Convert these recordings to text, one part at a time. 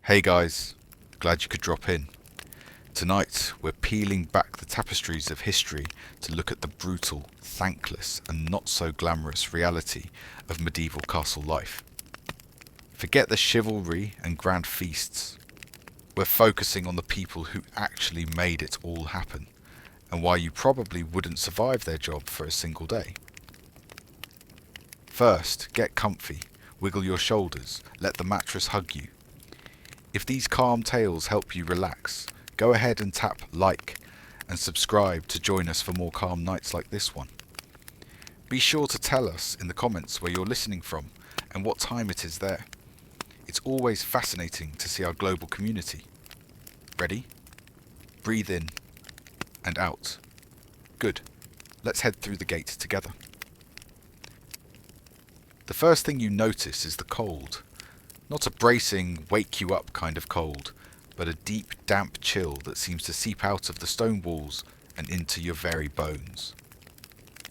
Hey guys, glad you could drop in. Tonight we're peeling back the tapestries of history to look at the brutal, thankless and not so glamorous reality of medieval castle life. Forget the chivalry and grand feasts. We're focusing on the people who actually made it all happen, and why you probably wouldn't survive their job for a single day. First, get comfy, wiggle your shoulders, let the mattress hug you. If these calm tales help you relax, go ahead and tap like and subscribe to join us for more calm nights like this one. Be sure to tell us in the comments where you're listening from and what time it is there. It's always fascinating to see our global community. Ready? Breathe in and out. Good. Let's head through the gate together. The first thing you notice is the cold. Not a bracing, wake you up kind of cold, but a deep, damp chill that seems to seep out of the stone walls and into your very bones.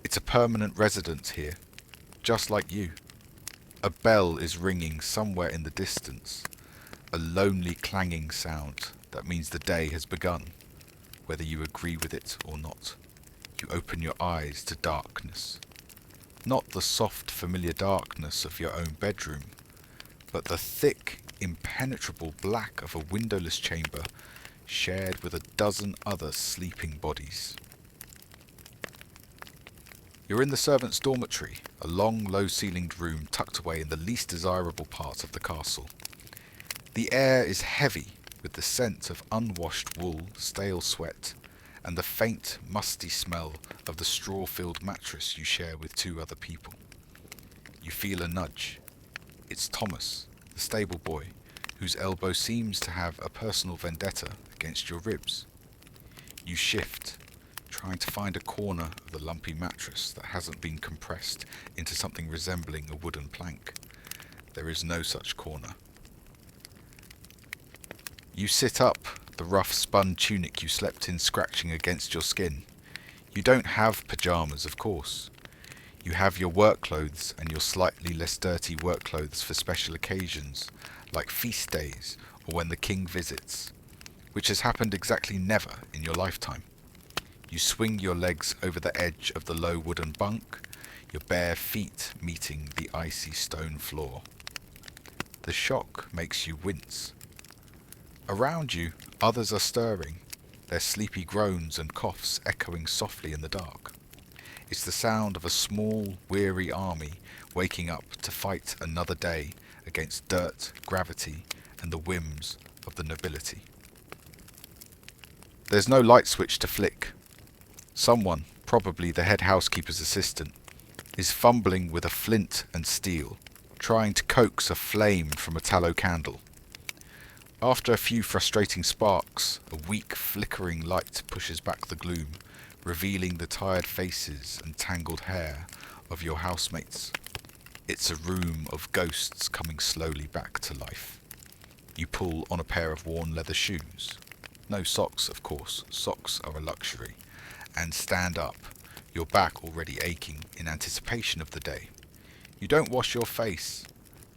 It's a permanent resident here, just like you. A bell is ringing somewhere in the distance, a lonely clanging sound that means the day has begun, whether you agree with it or not. You open your eyes to darkness. Not the soft, familiar darkness of your own bedroom, but the thick, impenetrable black of a windowless chamber shared with a dozen other sleeping bodies. You're in the servants' dormitory, a long, low-ceilinged room tucked away in the least desirable part of the castle. The air is heavy with the scent of unwashed wool, stale sweat, and the faint, musty smell of the straw-filled mattress you share with two other people. You feel a nudge. It's Thomas, the stable boy, whose elbow seems to have a personal vendetta against your ribs. You shift, trying to find a corner of the lumpy mattress that hasn't been compressed into something resembling a wooden plank. There is no such corner. You sit up, the rough spun tunic you slept in scratching against your skin. You don't have pyjamas, of course. You have your work clothes and your slightly less dirty work clothes for special occasions, like feast days or when the king visits, which has happened exactly never in your lifetime. You swing your legs over the edge of the low wooden bunk, your bare feet meeting the icy stone floor. The shock makes you wince. Around you, others are stirring, their sleepy groans and coughs echoing softly in the dark. It's the sound of a small, weary army waking up to fight another day against dirt, gravity, and the whims of the nobility. There's no light switch to flick. Someone, probably the head housekeeper's assistant, is fumbling with a flint and steel, trying to coax a flame from a tallow candle. After a few frustrating sparks, a weak, flickering light pushes back the gloom, revealing the tired faces and tangled hair of your housemates. It's a room of ghosts coming slowly back to life. You pull on a pair of worn leather shoes. No socks, of course. Socks are a luxury. And stand up, your back already aching in anticipation of the day. You don't wash your face.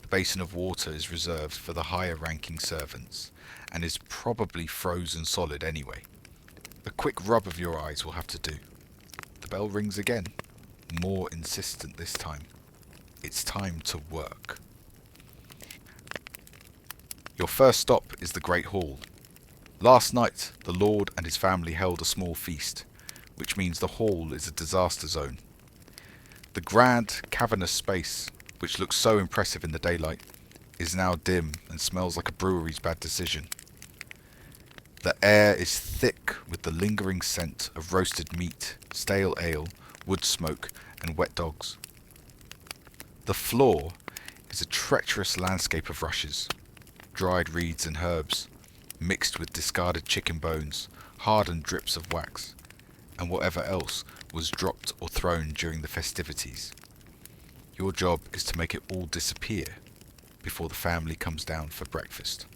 The basin of water is reserved for the higher-ranking servants, and is probably frozen solid anyway. A quick rub of your eyes will have to do. The bell rings again, more insistent this time. It's time to work. Your first stop is the Great Hall. Last night, the Lord and his family held a small feast, which means the hall is a disaster zone. The grand, cavernous space, which looks so impressive in the daylight, is now dim and smells like a brewery's bad decision. The air is thick with the lingering scent of roasted meat, stale ale, wood smoke, and wet dogs. The floor is a treacherous landscape of rushes, dried reeds and herbs, mixed with discarded chicken bones, hardened drips of wax, and whatever else was dropped or thrown during the festivities. Your job is to make it all disappear before the family comes down for breakfast.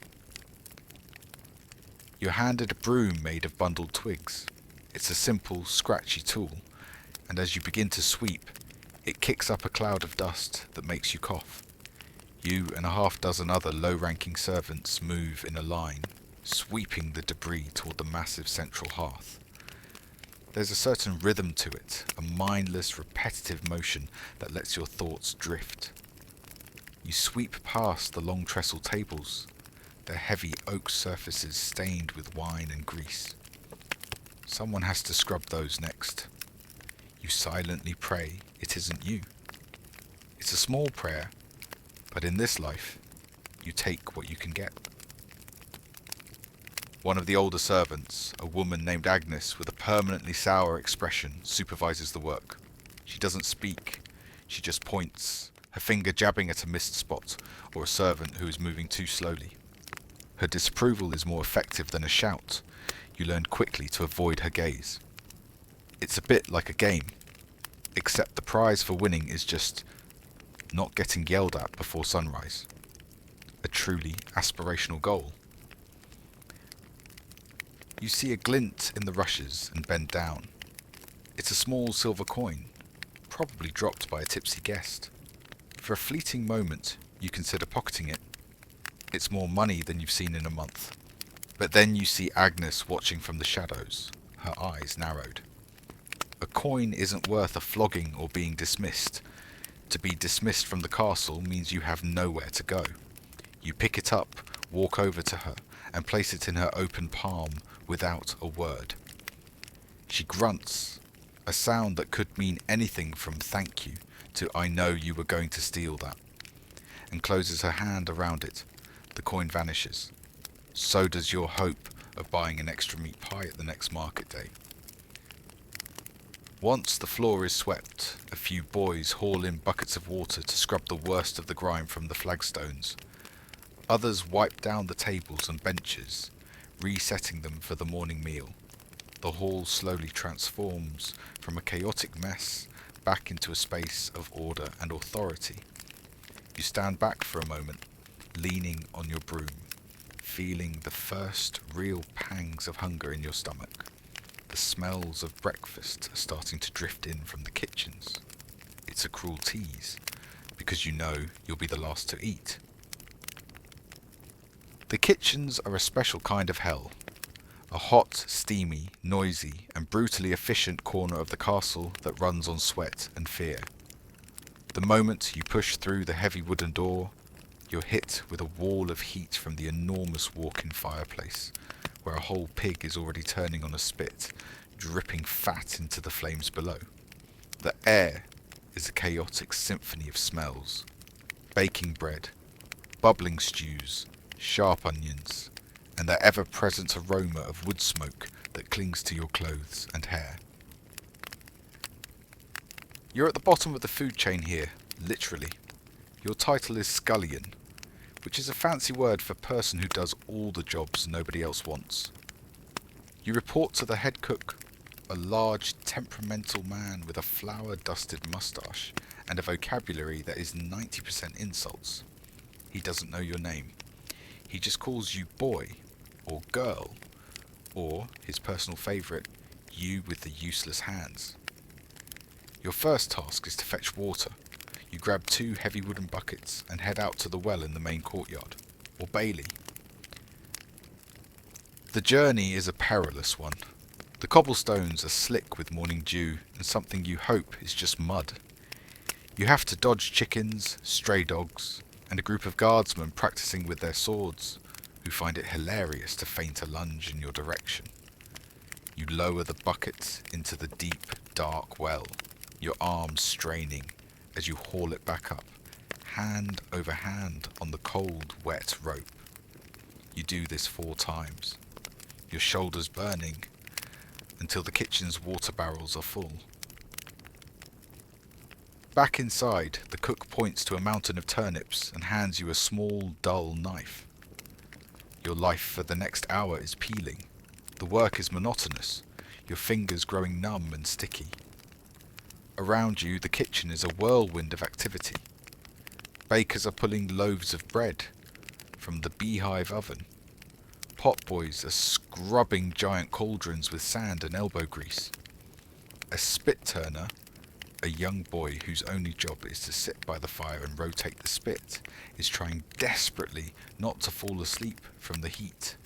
You're handed a broom made of bundled twigs. It's a simple, scratchy tool, and as you begin to sweep, it kicks up a cloud of dust that makes you cough. You and a half-dozen other low-ranking servants move in a line, sweeping the debris toward the massive central hearth. There's a certain rhythm to it, a mindless, repetitive motion that lets your thoughts drift. You sweep past the long trestle tables, their heavy oak surfaces stained with wine and grease. Someone has to scrub those next. You silently pray it isn't you. It's a small prayer, but in this life, you take what you can get. One of the older servants, a woman named Agnes with a permanently sour expression, supervises the work. She doesn't speak, she just points, her finger jabbing at a missed spot or a servant who is moving too slowly. Her disapproval is more effective than a shout. You learn quickly to avoid her gaze. It's a bit like a game, except the prize for winning is just not getting yelled at before sunrise. A truly aspirational goal. You see a glint in the rushes and bend down. It's a small silver coin, probably dropped by a tipsy guest. For a fleeting moment, you consider pocketing it. It's more money than you've seen in a month. But then you see Agnes watching from the shadows, her eyes narrowed. A coin isn't worth a flogging or being dismissed. To be dismissed from the castle means you have nowhere to go. You pick it up, walk over to her, and place it in her open palm without a word. She grunts, a sound that could mean anything from thank you to I know you were going to steal that, and closes her hand around it. The coin vanishes. So does your hope of buying an extra meat pie at the next market day. Once the floor is swept, a few boys haul in buckets of water to scrub the worst of the grime from the flagstones. Others wipe down the tables and benches, resetting them for the morning meal. The hall slowly transforms from a chaotic mess back into a space of order and authority. You stand back for a moment, leaning on your broom, feeling the first real pangs of hunger in your stomach. The smells of breakfast are starting to drift in from the kitchens. It's a cruel tease, because you know you'll be the last to eat. The kitchens are a special kind of hell. A hot, steamy, noisy, and brutally efficient corner of the castle that runs on sweat and fear. The moment you push through the heavy wooden door, you're hit with a wall of heat from the enormous walk-in fireplace, where a whole pig is already turning on a spit, dripping fat into the flames below. The air is a chaotic symphony of smells. Baking bread, bubbling stews, sharp onions, and the ever-present aroma of wood smoke that clings to your clothes and hair. You're at the bottom of the food chain here, literally. Your title is Scullion, which is a fancy word for person who does all the jobs nobody else wants. You report to the head cook, a large, temperamental man with a flour-dusted moustache and a vocabulary that is 90% insults. He doesn't know your name. He just calls you boy, or girl, or, his personal favourite, you with the useless hands. Your first task is to fetch water. You grab 2 heavy wooden buckets and head out to the well in the main courtyard, or bailey. The journey is a perilous one. The cobblestones are slick with morning dew and something you hope is just mud. You have to dodge chickens, stray dogs, and a group of guardsmen practicing with their swords, who find it hilarious to feint a lunge in your direction. You lower the bucket into the deep, dark well, your arms straining as you haul it back up, hand over hand on the cold, wet rope. You do this 4 times, your shoulders burning, until the kitchen's water barrels are full. Back inside, the cook points to a mountain of turnips and hands you a small, dull knife. Your life for the next hour is peeling. The work is monotonous, your fingers growing numb and sticky. Around you, the kitchen is a whirlwind of activity. Bakers are pulling loaves of bread from the beehive oven. Potboys are scrubbing giant cauldrons with sand and elbow grease. A spit turner, a young boy whose only job is to sit by the fire and rotate the spit is trying desperately not to fall asleep from the heat.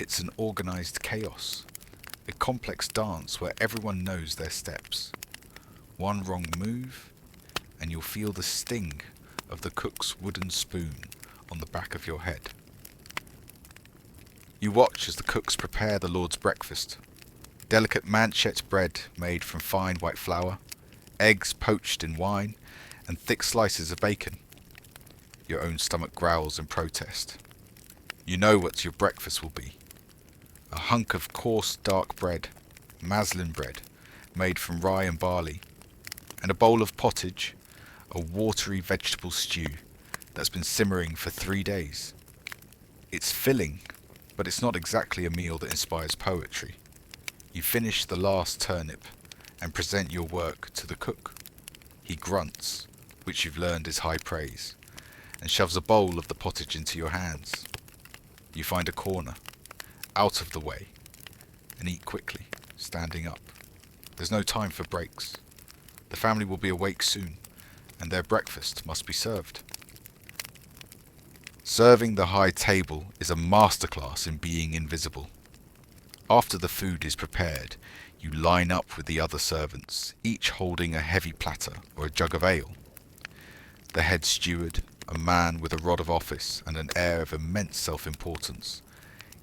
It's an organized chaos, a complex dance where everyone knows their steps. One wrong move, and you'll feel the sting of the cook's wooden spoon on the back of your head. You watch as the cooks prepare the Lord's breakfast. Delicate manchette bread made from fine white flour, eggs poached in wine, and thick slices of bacon. Your own stomach growls in protest. You know what your breakfast will be. A hunk of coarse dark bread, maslin bread, made from rye and barley, and a bowl of pottage, a watery vegetable stew that's been simmering for 3 days. It's filling, but it's not exactly a meal that inspires poetry. You finish the last turnip and present your work to the cook. He grunts, which you've learned is high praise, and shoves a bowl of the pottage into your hands. You find a corner, out of the way, and eat quickly, standing up. There's no time for breaks. The family will be awake soon, and their breakfast must be served. Serving the high table is a masterclass in being invisible. After the food is prepared, you line up with the other servants, each holding a heavy platter or a jug of ale. The head steward, a man with a rod of office and an air of immense self-importance,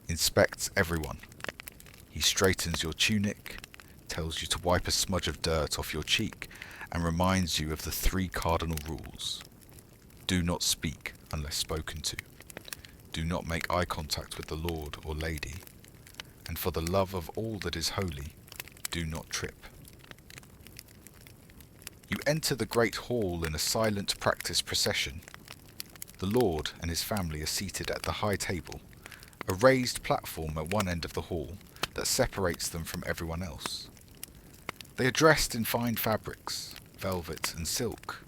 inspects everyone. He straightens your tunic, tells you to wipe a smudge of dirt off your cheek, and reminds you of the 3 cardinal rules. Do not speak unless spoken to. Do not make eye contact with the lord or lady. And for the love of all that is holy, do not trip. You enter the great hall in a silent practice procession. The lord and his family are seated at the high table, a raised platform at one end of the hall that separates them from everyone else. They are dressed in fine fabrics, velvet and silk,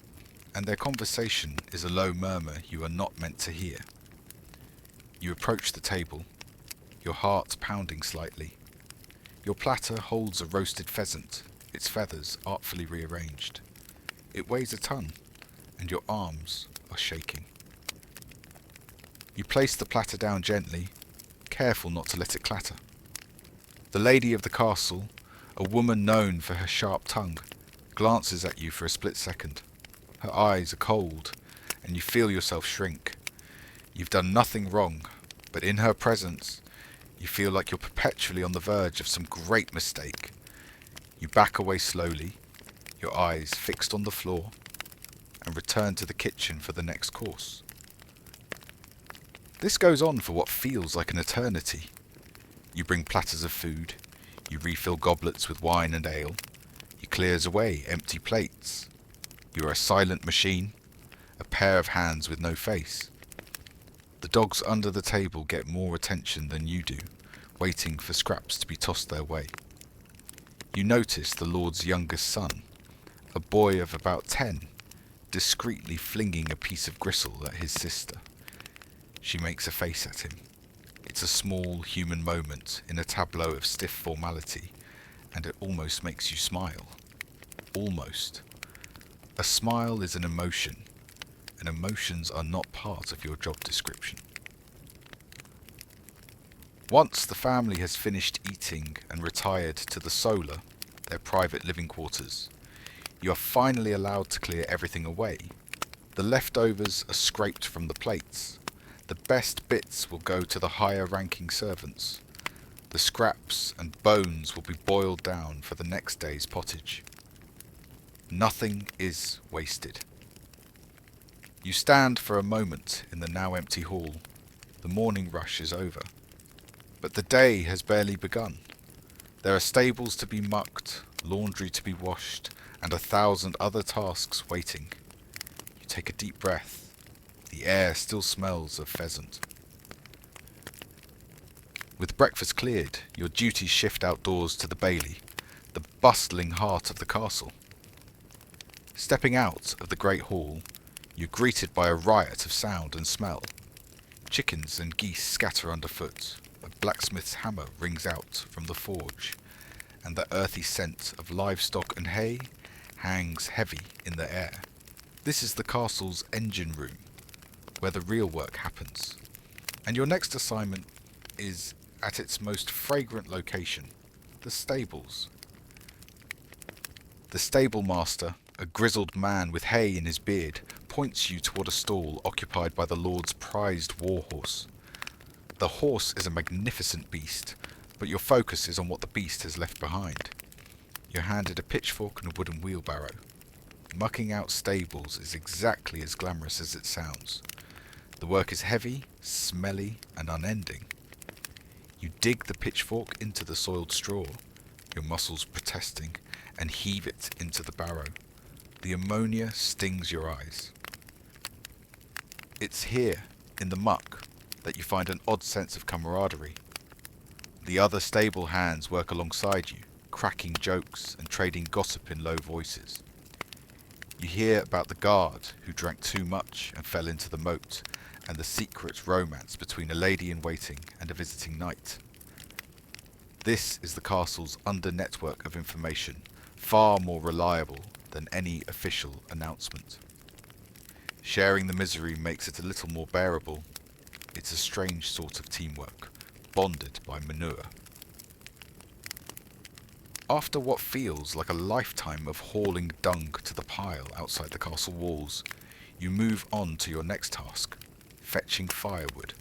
and their conversation is a low murmur you are not meant to hear. You approach the table, your heart pounding slightly. Your platter holds a roasted pheasant, its feathers artfully rearranged. It weighs a ton, and your arms are shaking. You place the platter down gently, careful not to let it clatter. The lady of the castle, a woman known for her sharp tongue, glances at you for a split second. Her eyes are cold, and you feel yourself shrink. You've done nothing wrong, but in her presence, you feel like you're perpetually on the verge of some great mistake. You back away slowly, your eyes fixed on the floor, and return to the kitchen for the next course. This goes on for what feels like an eternity. You bring platters of food, you refill goblets with wine and ale, he clears away empty plates. You are a silent machine, a pair of hands with no face. The dogs under the table get more attention than you do, waiting for scraps to be tossed their way. You notice the Lord's youngest son, a boy of about 10, discreetly flinging a piece of gristle at his sister. She makes a face at him. It's a small human moment in a tableau of stiff formality, and it almost makes you smile. Almost. A smile is an emotion, and emotions are not part of your job description. Once the family has finished eating and retired to the solar, their private living quarters, you are finally allowed to clear everything away. The leftovers are scraped from the plates. The best bits will go to the higher-ranking servants. The scraps and bones will be boiled down for the next day's pottage. Nothing is wasted. You stand for a moment in the now empty hall. The morning rush is over. But the day has barely begun. There are stables to be mucked, laundry to be washed, and 1,000 other tasks waiting. You take a deep breath. The air still smells of pheasant. With breakfast cleared, your duties shift outdoors to the bailey, the bustling heart of the castle. Stepping out of the great hall, you're greeted by a riot of sound and smell. Chickens and geese scatter underfoot, a blacksmith's hammer rings out from the forge, and the earthy scent of livestock and hay hangs heavy in the air. This is the castle's engine room, where the real work happens. And your next assignment is at its most fragrant location, the stables. The stable master, a grizzled man with hay in his beard, points you toward a stall occupied by the Lord's prized warhorse. The horse is a magnificent beast, but your focus is on what the beast has left behind. You're handed a pitchfork and a wooden wheelbarrow. Mucking out stables is exactly as glamorous as it sounds. The work is heavy, smelly, and unending. You dig the pitchfork into the soiled straw, your muscles protesting, and heave it into the barrow. The ammonia stings your eyes. It's here, in the muck, that you find an odd sense of camaraderie. The other stable hands work alongside you, cracking jokes and trading gossip in low voices. You hear about the guard who drank too much and fell into the moat, and the secret romance between a lady-in-waiting and a visiting knight. This is the castle's under-network of information, far more reliable than any official announcement. Sharing the misery makes it a little more bearable. It's a strange sort of teamwork, bonded by manure. After what feels like a lifetime of hauling dung to the pile outside the castle walls, you move on to your next task, fetching firewood.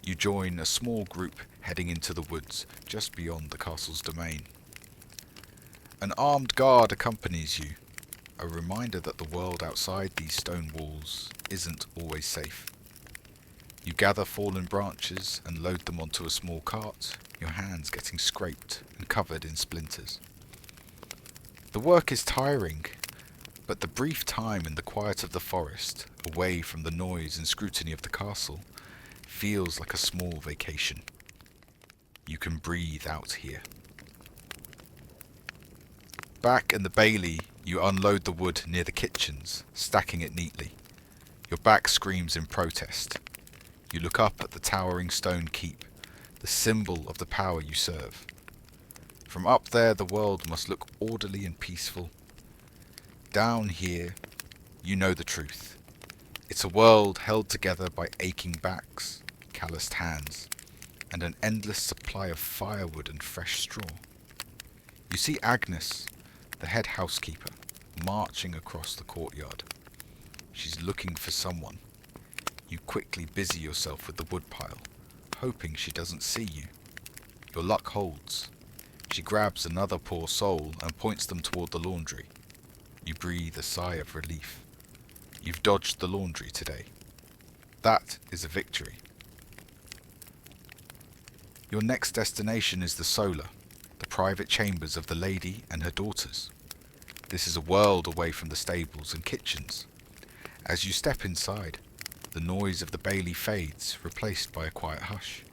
You join a small group heading into the woods just beyond the castle's domain. An armed guard accompanies you, a reminder that the world outside these stone walls isn't always safe. You gather fallen branches and load them onto a small cart, your hands getting scraped and covered in splinters. The work is tiring, but the brief time in the quiet of the forest, away from the noise and scrutiny of the castle, feels like a small vacation. You can breathe out here. Back in the bailey, you unload the wood near the kitchens, stacking it neatly. Your back screams in protest. You look up at the towering stone keep, the symbol of the power you serve. From up there, the world must look orderly and peaceful. Down here, you know the truth. It's a world held together by aching backs, calloused hands, and an endless supply of firewood and fresh straw. You see Agnes, the head housekeeper, marching across the courtyard. She's looking for someone. You quickly busy yourself with the woodpile, hoping she doesn't see you. Your luck holds. She grabs another poor soul and points them toward the laundry. You breathe a sigh of relief. You've dodged the laundry today. That is a victory. Your next destination is the solar, the private chambers of the lady and her daughters. This is a world away from the stables and kitchens. As you step inside, the noise of the bailey fades, replaced by a quiet hush.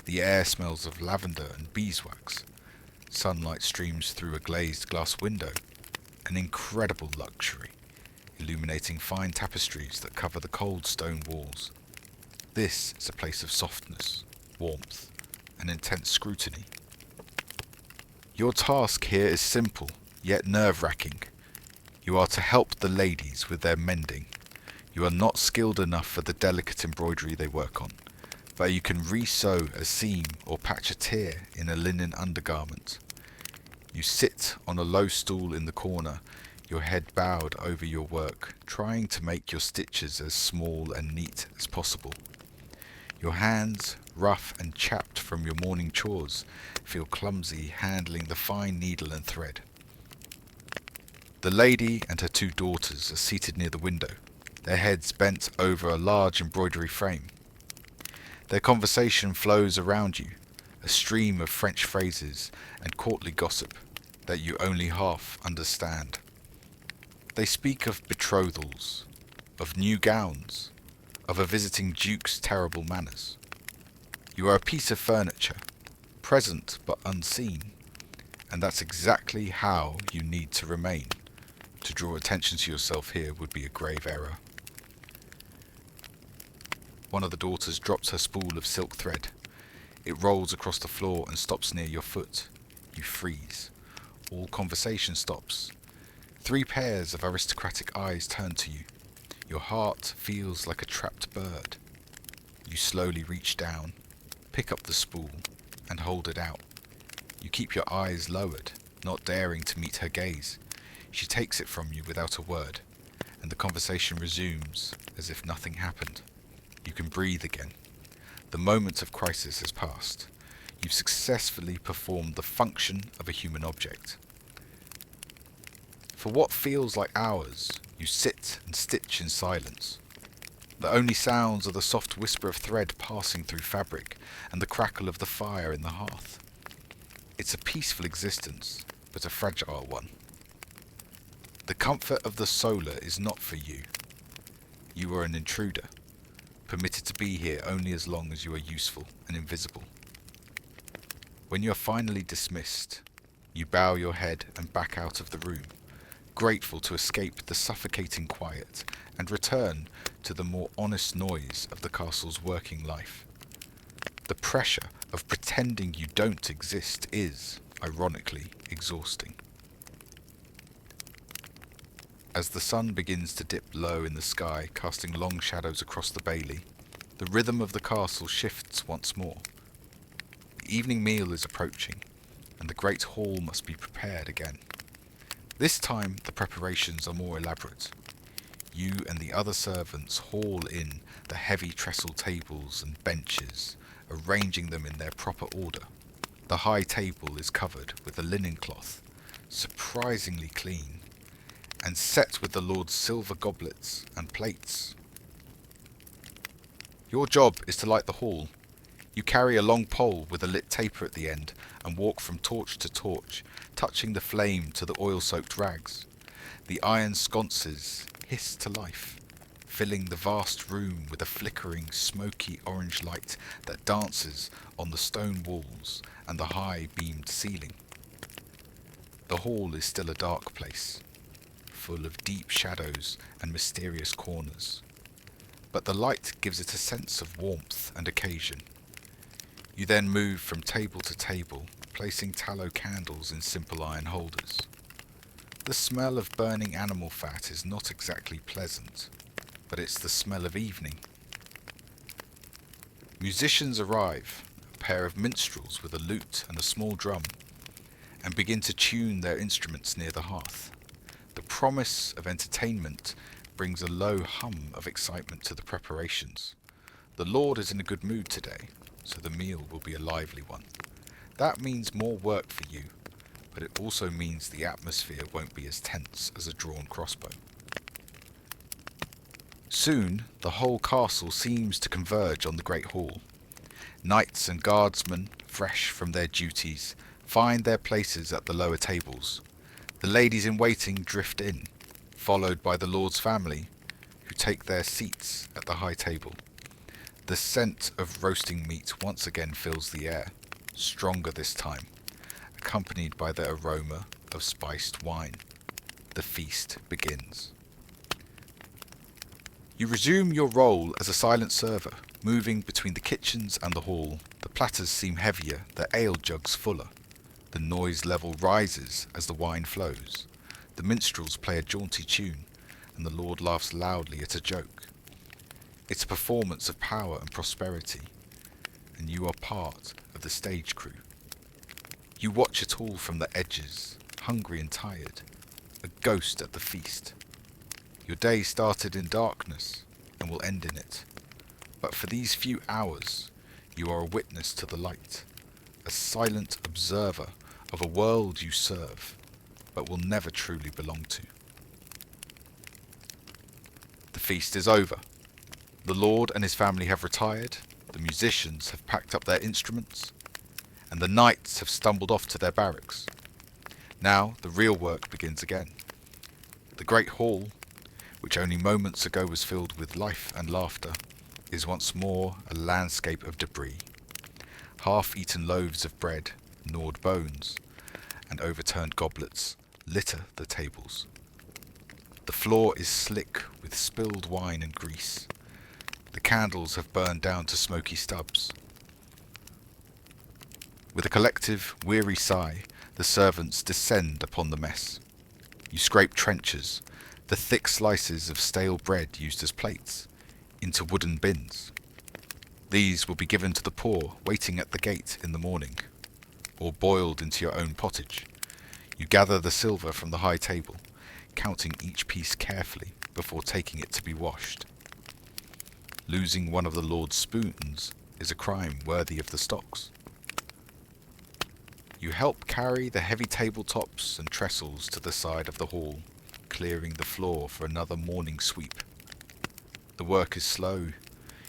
The air smells of lavender and beeswax. Sunlight streams through a glazed glass window, an incredible luxury, illuminating fine tapestries that cover the cold stone walls. This is a place of softness, warmth, and intense scrutiny. Your task here is simple, yet nerve-wracking. You are to help the ladies with their mending. You are not skilled enough for the delicate embroidery they work on, but you can re-sew a seam or patch a tear in a linen undergarment. You sit on a low stool in the corner, your head bowed over your work, trying to make your stitches as small and neat as possible. Your hands, rough and chapped from your morning chores, feel clumsy handling the fine needle and thread. The lady and her two daughters are seated near the window, their heads bent over a large embroidery frame. Their conversation flows around you, a stream of French phrases and courtly gossip that you only half understand. They speak of betrothals, of new gowns, of a visiting duke's terrible manners. You are a piece of furniture, present but unseen, and that's exactly how you need to remain. To draw attention to yourself here would be a grave error. One of the daughters drops her spool of silk thread. It rolls across the floor and stops near your foot. You freeze. All conversation stops. 3 pairs of aristocratic eyes turn to you. Your heart feels like a trapped bird. You slowly reach down, pick up the spool, and hold it out. You keep your eyes lowered, not daring to meet her gaze. She takes it from you without a word, and the conversation resumes as if nothing happened. You can breathe again. The moment of crisis has passed. You've successfully performed the function of a human object. For what feels like hours, you sit and stitch in silence. The only sounds are the soft whisper of thread passing through fabric and the crackle of the fire in the hearth. It's a peaceful existence, but a fragile one. The comfort of the solar is not for you. You are an intruder, permitted to be here only as long as you are useful and invisible. When you are finally dismissed, you bow your head and back out of the room, grateful to escape the suffocating quiet and return to the more honest noise of the castle's working life. The pressure of pretending you don't exist is, ironically, exhausting. As the sun begins to dip low in the sky, casting long shadows across the bailey, the rhythm of the castle shifts once more. The evening meal is approaching, and the great hall must be prepared again. This time the preparations are more elaborate. You and the other servants haul in the heavy trestle tables and benches, arranging them in their proper order. The high table is covered with a linen cloth, surprisingly clean, and set with the Lord's silver goblets and plates. Your job is to light the hall. You carry a long pole with a lit taper at the end and walk from torch to torch, touching the flame to the oil-soaked rags. The iron sconces hiss to life, filling the vast room with a flickering, smoky orange light that dances on the stone walls and the high-beamed ceiling. The hall is still a dark place, full of deep shadows and mysterious corners, but the light gives it a sense of warmth and occasion. You then move from table to table, placing tallow candles in simple iron holders. The smell of burning animal fat is not exactly pleasant, but it's the smell of evening. Musicians arrive, a pair of minstrels with a lute and a small drum, and begin to tune their instruments near the hearth. The promise of entertainment brings a low hum of excitement to the preparations. The Lord is in a good mood today, so the meal will be a lively one. That means more work for you, but it also means the atmosphere won't be as tense as a drawn crossbow. Soon, the whole castle seems to converge on the great hall. Knights and guardsmen, fresh from their duties, find their places at the lower tables. The ladies in waiting drift in, followed by the Lord's family, who take their seats at the high table. The scent of roasting meat once again fills the air, stronger this time, accompanied by the aroma of spiced wine. The feast begins. You resume your role as a silent server, moving between the kitchens and the hall. The platters seem heavier, the ale jugs fuller. The noise level rises as the wine flows. The minstrels play a jaunty tune, and the Lord laughs loudly at a joke. It's a performance of power and prosperity, and you are part of the stage crew. You watch it all from the edges, hungry and tired, a ghost at the feast. Your day started in darkness and will end in it, but for these few hours you are a witness to the light, a silent observer of a world you serve, but will never truly belong to. The feast is over. The Lord and his family have retired, the musicians have packed up their instruments, and the knights have stumbled off to their barracks. Now the real work begins again. The great hall, which only moments ago was filled with life and laughter, is once more a landscape of debris. Half-eaten loaves of bread, gnawed bones, and overturned goblets litter the tables. The floor is slick with spilled wine and grease. The candles have burned down to smoky stubs. With a collective, weary sigh, the servants descend upon the mess. You scrape trenchers, the thick slices of stale bread used as plates, into wooden bins. These will be given to the poor waiting at the gate in the morning, or boiled into your own pottage. You gather the silver from the high table, counting each piece carefully before taking it to be washed. Losing one of the Lord's spoons is a crime worthy of the stocks. You help carry the heavy tabletops and trestles to the side of the hall, clearing the floor for another morning sweep. The work is slow,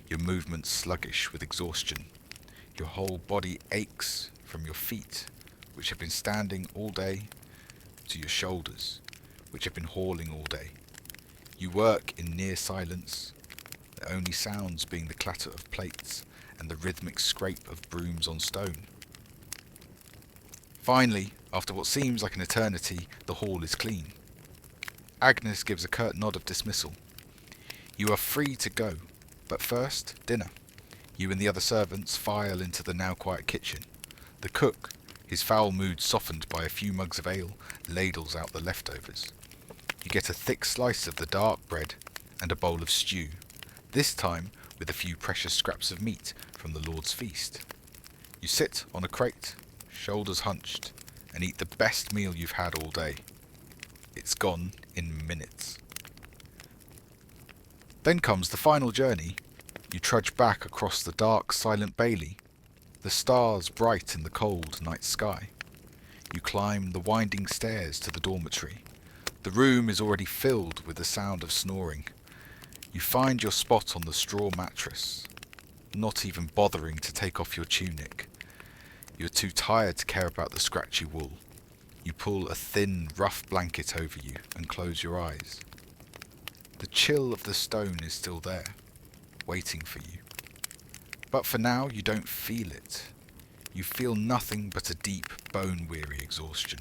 your movements sluggish with exhaustion. Your whole body aches from your feet, which have been standing all day, to your shoulders, which have been hauling all day. You work in near silence, the only sounds being the clatter of plates and the rhythmic scrape of brooms on stone. Finally, after what seems like an eternity, the hall is clean. Agnes gives a curt nod of dismissal. You are free to go, but first, dinner. You and the other servants file into the now quiet kitchen. The cook, his foul mood softened by a few mugs of ale, ladles out the leftovers. You get a thick slice of the dark bread and a bowl of stew, this time with a few precious scraps of meat from the Lord's feast. You sit on a crate, shoulders hunched, and eat the best meal you've had all day. It's gone in minutes. Then comes the final journey. You trudge back across the dark, silent bailey, the stars bright in the cold night sky. You climb the winding stairs to the dormitory. The room is already filled with the sound of snoring. You find your spot on the straw mattress, not even bothering to take off your tunic. You're too tired to care about the scratchy wool. You pull a thin, rough blanket over you and close your eyes. The chill of the stone is still there, waiting for you. But for now, you don't feel it. You feel nothing but a deep, bone-weary exhaustion.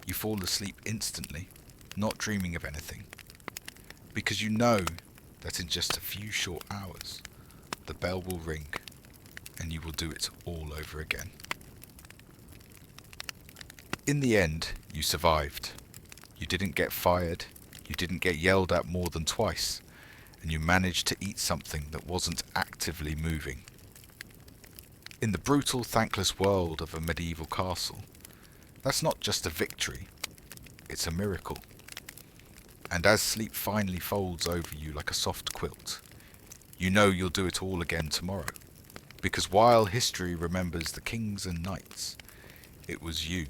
You fall asleep instantly, not dreaming of anything, because you know that in just a few short hours, the bell will ring, and you will do it all over again. In the end, you survived. You didn't get fired, you didn't get yelled at more than twice, and you managed to eat something that wasn't actively moving. In the brutal, thankless world of a medieval castle, that's not just a victory, it's a miracle. And as sleep finally folds over you like a soft quilt, you know you'll do it all again tomorrow. Because while history remembers the kings and knights, it was you,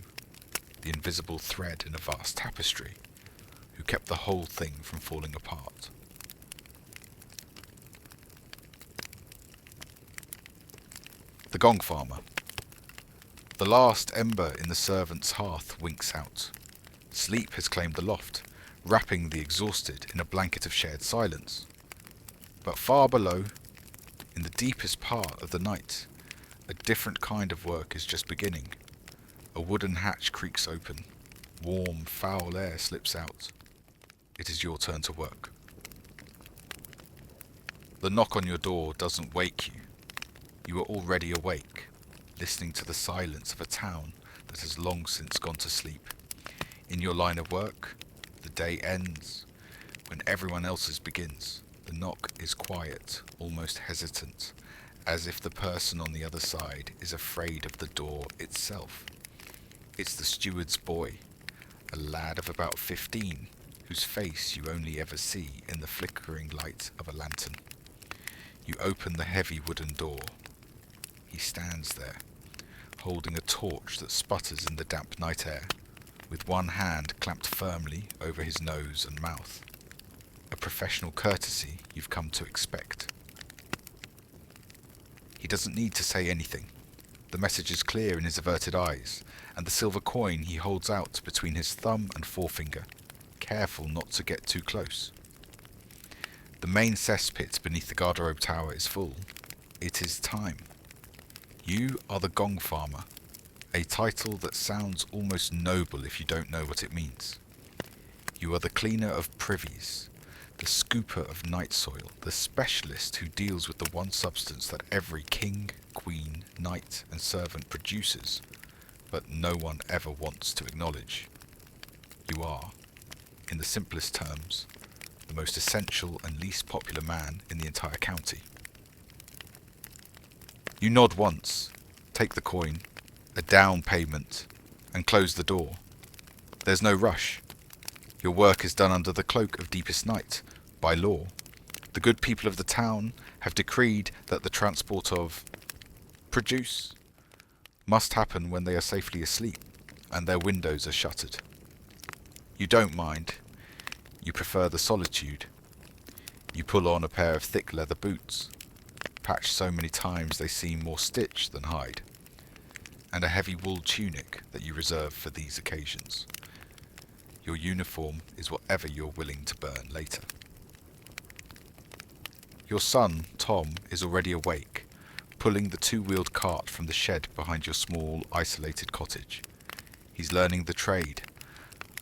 the invisible thread in a vast tapestry, who kept the whole thing from falling apart. The Gong-Farmer. The last ember in the servant's hearth winks out. Sleep has claimed the loft, wrapping the exhausted in a blanket of shared silence. But far below, in the deepest part of the night, a different kind of work is just beginning. A wooden hatch creaks open. Warm, foul air slips out. It is your turn to work. The knock on your door doesn't wake you. You are already awake, listening to the silence of a town that has long since gone to sleep. In your line of work, the day ends. When everyone else's begins, the knock is quiet, almost hesitant, as if the person on the other side is afraid of the door itself. It's the steward's boy, a lad of about 15, whose face you only ever see in the flickering light of a lantern. You open the heavy wooden door. He stands there, holding a torch that sputters in the damp night air, with one hand clamped firmly over his nose and mouth. A professional courtesy you've come to expect. He doesn't need to say anything. The message is clear in his averted eyes, and the silver coin he holds out between his thumb and forefinger, careful not to get too close. The main cesspit beneath the garderobe tower is full. It is time. You are the Gong-Farmer, a title that sounds almost noble if you don't know what it means. You are the cleaner of privies, the scooper of night soil, the specialist who deals with the one substance that every king, queen, knight and servant produces, but no one ever wants to acknowledge. You are in the simplest terms, the most essential and least popular man in the entire county. You nod once, take the coin, a down payment, and close the door. There's no rush. Your work is done under the cloak of deepest night, by law. The good people of the town have decreed that the transport of produce must happen when they are safely asleep and their windows are shuttered. You don't mind. You prefer the solitude. You pull on a pair of thick leather boots, patched so many times they seem more stitch than hide, and a heavy wool tunic that you reserve for these occasions. Your uniform is whatever you're willing to burn later. Your son, Tom, is already awake, pulling the two-wheeled cart from the shed behind your small, isolated cottage. He's learning the trade,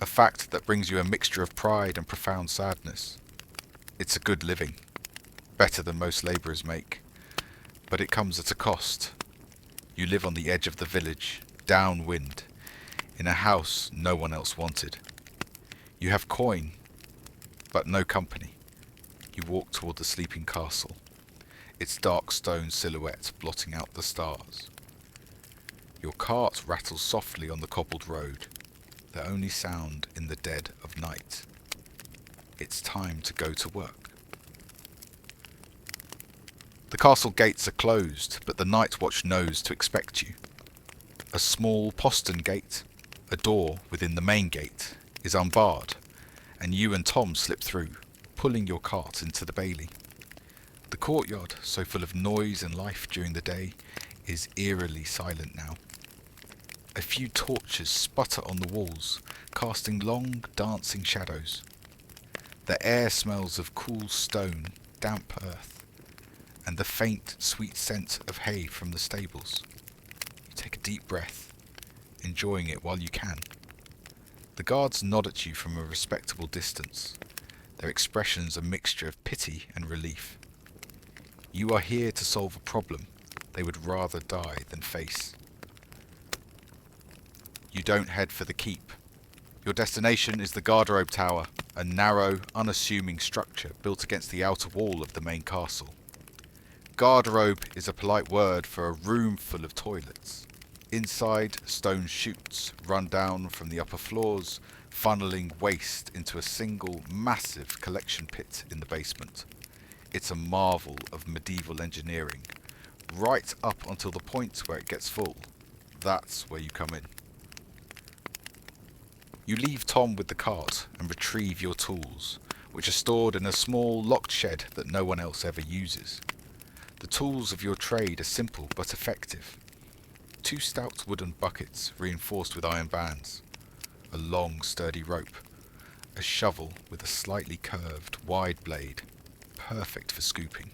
a fact that brings you a mixture of pride and profound sadness. It's a good living, better than most labourers make, but it comes at a cost. You live on the edge of the village, downwind, in a house no one else wanted. You have coin, but no company. You walk toward the sleeping castle, its dark stone silhouette blotting out the stars. Your cart rattles softly on the cobbled road, the only sound in the dead of night. It's time to go to work. The castle gates are closed, but the night watch knows to expect you. A small postern gate, a door within the main gate, is unbarred, and you and Tom slip through, pulling your cart into the bailey. The courtyard, so full of noise and life during the day, is eerily silent now. A few torches sputter on the walls, casting long, dancing shadows. The air smells of cool stone, damp earth, and the faint, sweet scent of hay from the stables. You take a deep breath, enjoying it while you can. The guards nod at you from a respectable distance, their expressions a mixture of pity and relief. You are here to solve a problem they would rather die than face. You don't head for the keep. Your destination is the garderobe tower, a narrow, unassuming structure built against the outer wall of the main castle. Garderobe is a polite word for a room full of toilets. Inside, stone chutes run down from the upper floors, funneling waste into a single, massive collection pit in the basement. It's a marvel of medieval engineering, right up until the point where it gets full. That's where you come in. You leave Tom with the cart and retrieve your tools, which are stored in a small, locked shed that no one else ever uses. The tools of your trade are simple but effective. 2 stout wooden buckets reinforced with iron bands, a long, sturdy rope, a shovel with a slightly curved, wide blade, perfect for scooping,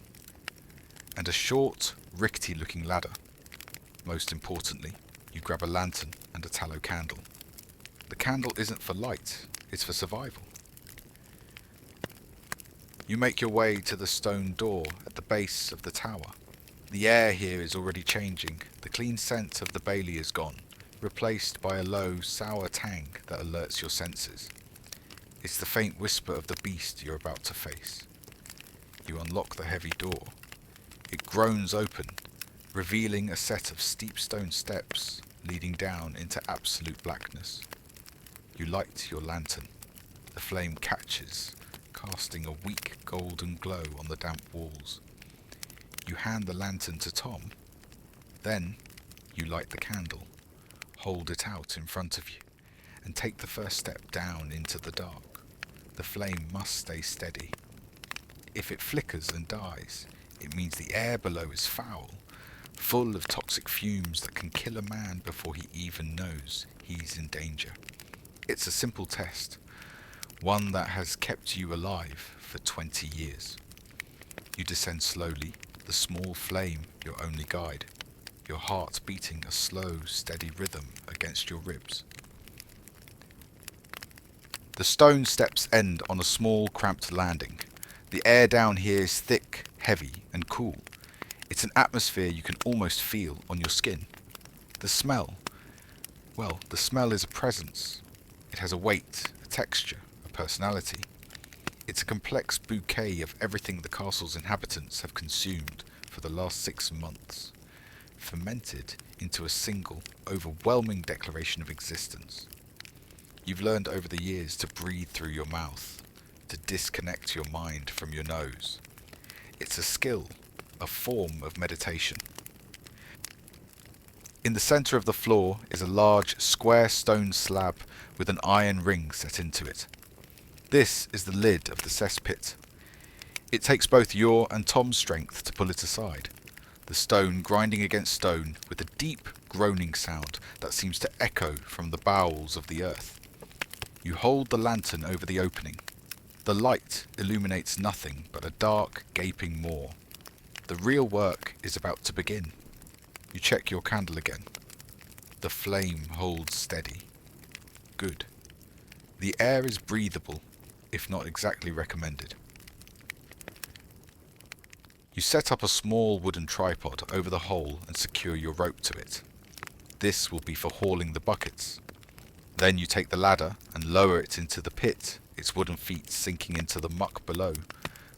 and a short, rickety-looking ladder. Most importantly, you grab a lantern and a tallow candle. The candle isn't for light, it's for survival. You make your way to the stone door at the base of the tower. The air here is already changing. The clean scent of the bailey is gone, replaced by a low, sour tang that alerts your senses. It's the faint whisper of the beast you're about to face. You unlock the heavy door. It groans open, revealing a set of steep stone steps leading down into absolute blackness. You light your lantern. The flame catches, casting a weak golden glow on the damp walls. You hand the lantern to Tom. Then you light the candle, hold it out in front of you, and take the first step down into the dark. The flame must stay steady. If it flickers and dies, it means the air below is foul, full of toxic fumes that can kill a man before he even knows he's in danger. It's a simple test, one that has kept you alive for 20 years. You descend slowly, the small flame your only guide, your heart beating a slow, steady rhythm against your ribs. The stone steps end on a small, cramped landing. The air down here is thick, heavy, and cool. It's an atmosphere you can almost feel on your skin. The smell, well, the smell is a presence. It has a weight, a texture, a personality. It's a complex bouquet of everything the castle's inhabitants have consumed for the last 6 months, fermented into a single, overwhelming declaration of existence. You've learned over the years to breathe through your mouth, to disconnect your mind from your nose. It's a skill, a form of meditation. In the centre of the floor is a large square stone slab with an iron ring set into it. This is the lid of the cesspit. It takes both your and Tom's strength to pull it aside, the stone grinding against stone with a deep groaning sound that seems to echo from the bowels of the earth. You hold the lantern over the opening. The light illuminates nothing but a dark, gaping maw. The real work is about to begin. You check your candle again. The flame holds steady. Good. The air is breathable, if not exactly recommended. You set up a small wooden tripod over the hole and secure your rope to it. This will be for hauling the buckets. Then you take the ladder and lower it into the pit, its wooden feet sinking into the muck below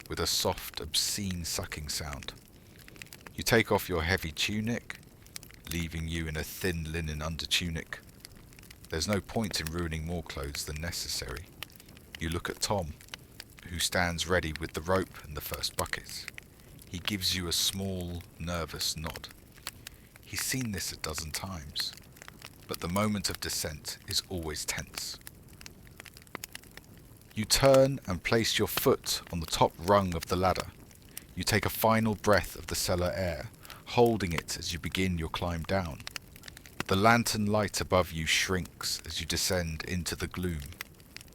with a soft, obscene sucking sound. You take off your heavy tunic, leaving you in a thin linen undertunic. There's no point in ruining more clothes than necessary. You look at Tom, who stands ready with the rope and the first bucket. He gives you a small, nervous nod. He's seen this a dozen times, but the moment of descent is always tense. You turn and place your foot on the top rung of the ladder. You take a final breath of the cellar air, holding it as you begin your climb down. The lantern light above you shrinks as you descend into the gloom.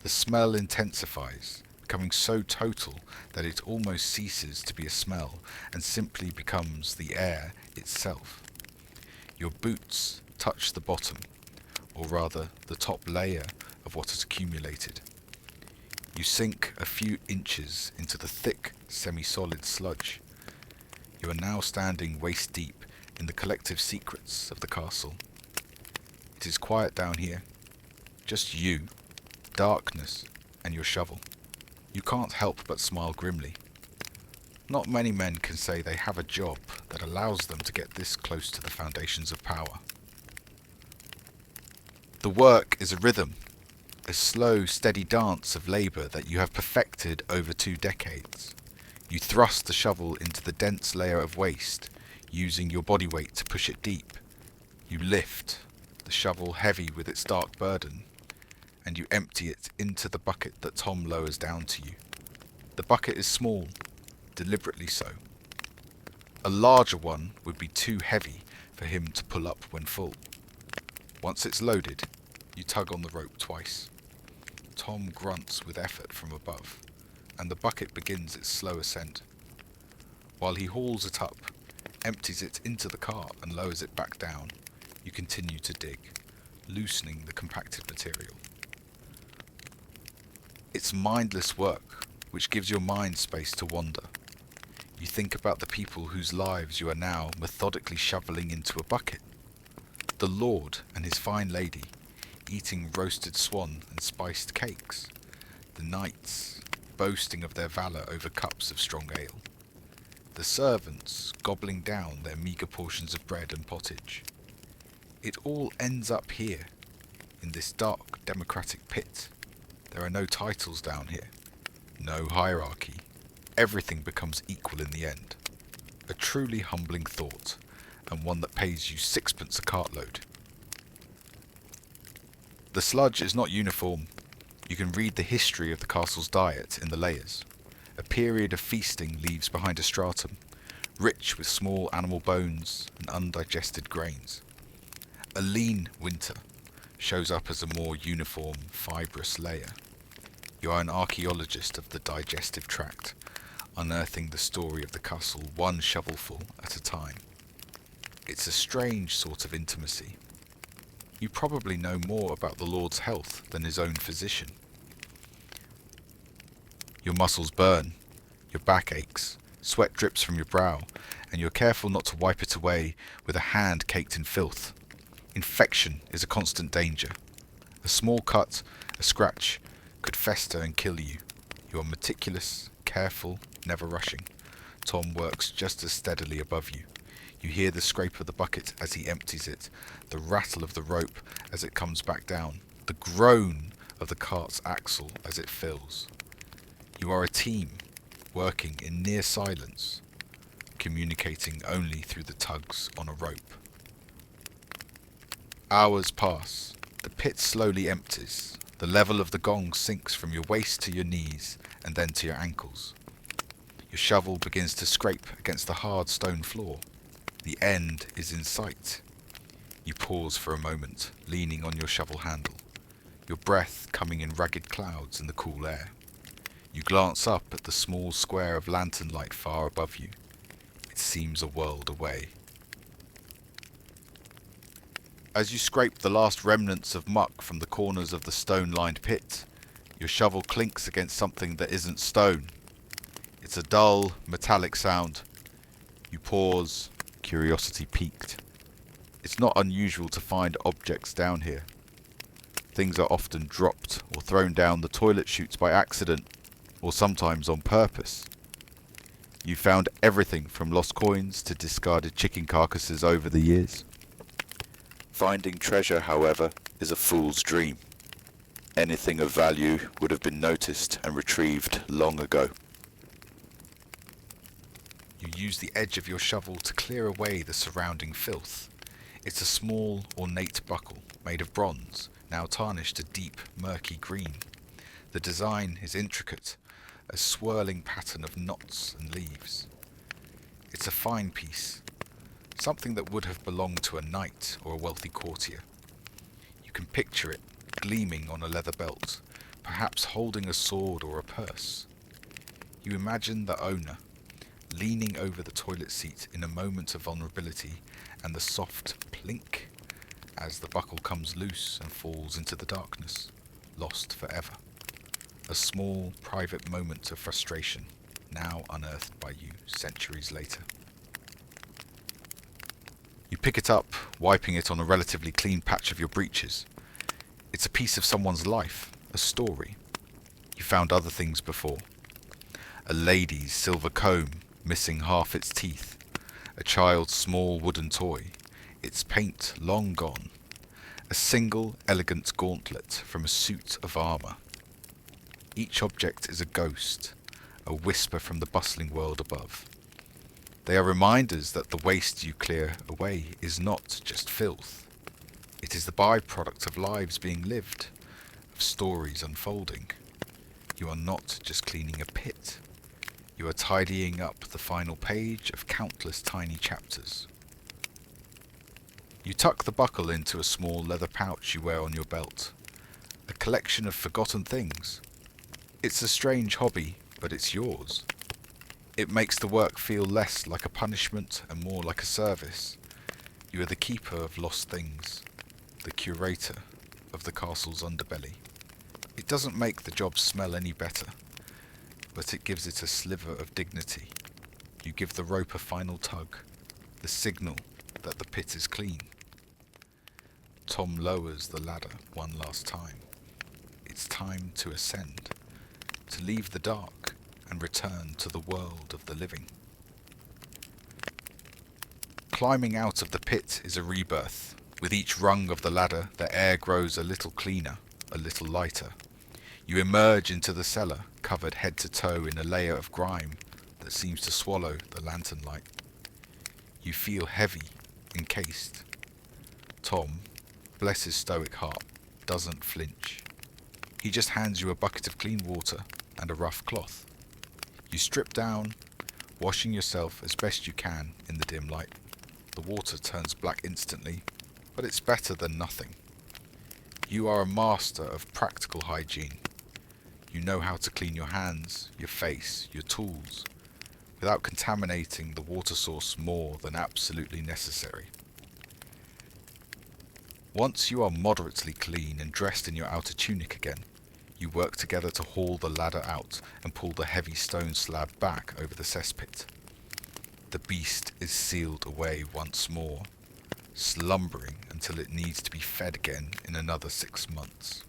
The smell intensifies, becoming so total that it almost ceases to be a smell and simply becomes the air itself. Your boots touch the bottom, or rather the top layer of what has accumulated. You sink a few inches into the thick, semi-solid sludge. You are now standing waist deep in the collective secrets of the castle. It is quiet down here. Just you, darkness, and your shovel. You can't help but smile grimly. Not many men can say they have a job that allows them to get this close to the foundations of power. The work is a rhythm, a slow, steady dance of labour that you have perfected over 2 decades. You thrust the shovel into the dense layer of waste, using your body weight to push it deep. You lift, the shovel heavy with its dark burden, and you empty it into the bucket that Tom lowers down to you. The bucket is small, deliberately so. A larger one would be too heavy for him to pull up when full. Once it's loaded, you tug on the rope twice. Tom grunts with effort from above, and the bucket begins its slow ascent. While he hauls it up, empties it into the cart and lowers it back down, you continue to dig, loosening the compacted material. It's mindless work, which gives your mind space to wander. You think about the people whose lives you are now methodically shoveling into a bucket. The Lord and his fine lady, eating roasted swan and spiced cakes. The knights, boasting of their valour over cups of strong ale. The servants, gobbling down their meagre portions of bread and pottage. It all ends up here, in this dark democratic pit. There are no titles down here, no hierarchy. Everything becomes equal in the end. A truly humbling thought, and one that pays you 6pence a cartload. The sludge is not uniform. You can read the history of the castle's diet in the layers. A period of feasting leaves behind a stratum, rich with small animal bones and undigested grains. A lean winter shows up as a more uniform, fibrous layer. You are an archaeologist of the digestive tract, unearthing the story of the castle one shovelful at a time. It's a strange sort of intimacy. You probably know more about the Lord's health than his own physician. Your muscles burn, your back aches, sweat drips from your brow, and you're careful not to wipe it away with a hand caked in filth. Infection is a constant danger. A small cut, a scratch, could fester and kill you. You are meticulous, careful, never rushing. Tom works just as steadily above you. You hear the scrape of the bucket as he empties it, the rattle of the rope as it comes back down, the groan of the cart's axle as it fills. You are a team, working in near silence, communicating only through the tugs on a rope. Hours pass. The pit slowly empties. The level of the gong sinks from your waist to your knees and then to your ankles. Your shovel begins to scrape against the hard stone floor. The end is in sight. You pause for a moment, leaning on your shovel handle, your breath coming in ragged clouds in the cool air. You glance up at the small square of lantern light far above you. It seems a world away. As you scrape the last remnants of muck from the corners of the stone-lined pit, your shovel clinks against something that isn't stone. It's a dull, metallic sound. You pause, curiosity piqued. It's not unusual to find objects down here. Things are often dropped or thrown down the toilet chutes by accident, or sometimes on purpose. You found everything from lost coins to discarded chicken carcasses over the years. Finding treasure, however, is a fool's dream. Anything of value would have been noticed and retrieved long ago. You use the edge of your shovel to clear away the surrounding filth. It's a small, ornate buckle made of bronze, now tarnished a deep, murky green. The design is intricate, a swirling pattern of knots and leaves. It's a fine piece, something that would have belonged to a knight or a wealthy courtier. You can picture it gleaming on a leather belt, perhaps holding a sword or a purse. You imagine the owner, leaning over the toilet seat in a moment of vulnerability, and the soft plink as the buckle comes loose and falls into the darkness, lost forever. A small, private moment of frustration, now unearthed by you centuries later. You pick it up, wiping it on a relatively clean patch of your breeches. It's a piece of someone's life, a story. You found other things before. A lady's silver comb, missing half its teeth. A child's small wooden toy, its paint long gone. A single elegant gauntlet from a suit of armour. Each object is a ghost, a whisper from the bustling world above. They are reminders that the waste you clear away is not just filth. It is the byproduct of lives being lived, of stories unfolding. You are not just cleaning a pit. You are tidying up the final page of countless tiny chapters. You tuck the buckle into a small leather pouch you wear on your belt. A collection of forgotten things. It's a strange hobby, but it's yours. It makes the work feel less like a punishment and more like a service. You are the keeper of lost things, the curator of the castle's underbelly. It doesn't make the job smell any better, but it gives it a sliver of dignity. You give the rope a final tug, the signal that the pit is clean. Tom lowers the ladder one last time. It's time to ascend, to leave the dark and return to the world of the living. Climbing out of the pit is a rebirth. With each rung of the ladder, the air grows a little cleaner, a little lighter. You emerge into the cellar, covered head to toe in a layer of grime that seems to swallow the lantern light. You feel heavy, encased. Tom, bless his stoic heart, doesn't flinch. He just hands you a bucket of clean water and a rough cloth. You strip down, washing yourself as best you can in the dim light. The water turns black instantly, but it's better than nothing. You are a master of practical hygiene. You know how to clean your hands, your face, your tools, without contaminating the water source more than absolutely necessary. Once you are moderately clean and dressed in your outer tunic again, you work together to haul the ladder out and pull the heavy stone slab back over the cesspit. The beast is sealed away once more, slumbering until it needs to be fed again in another 6 months.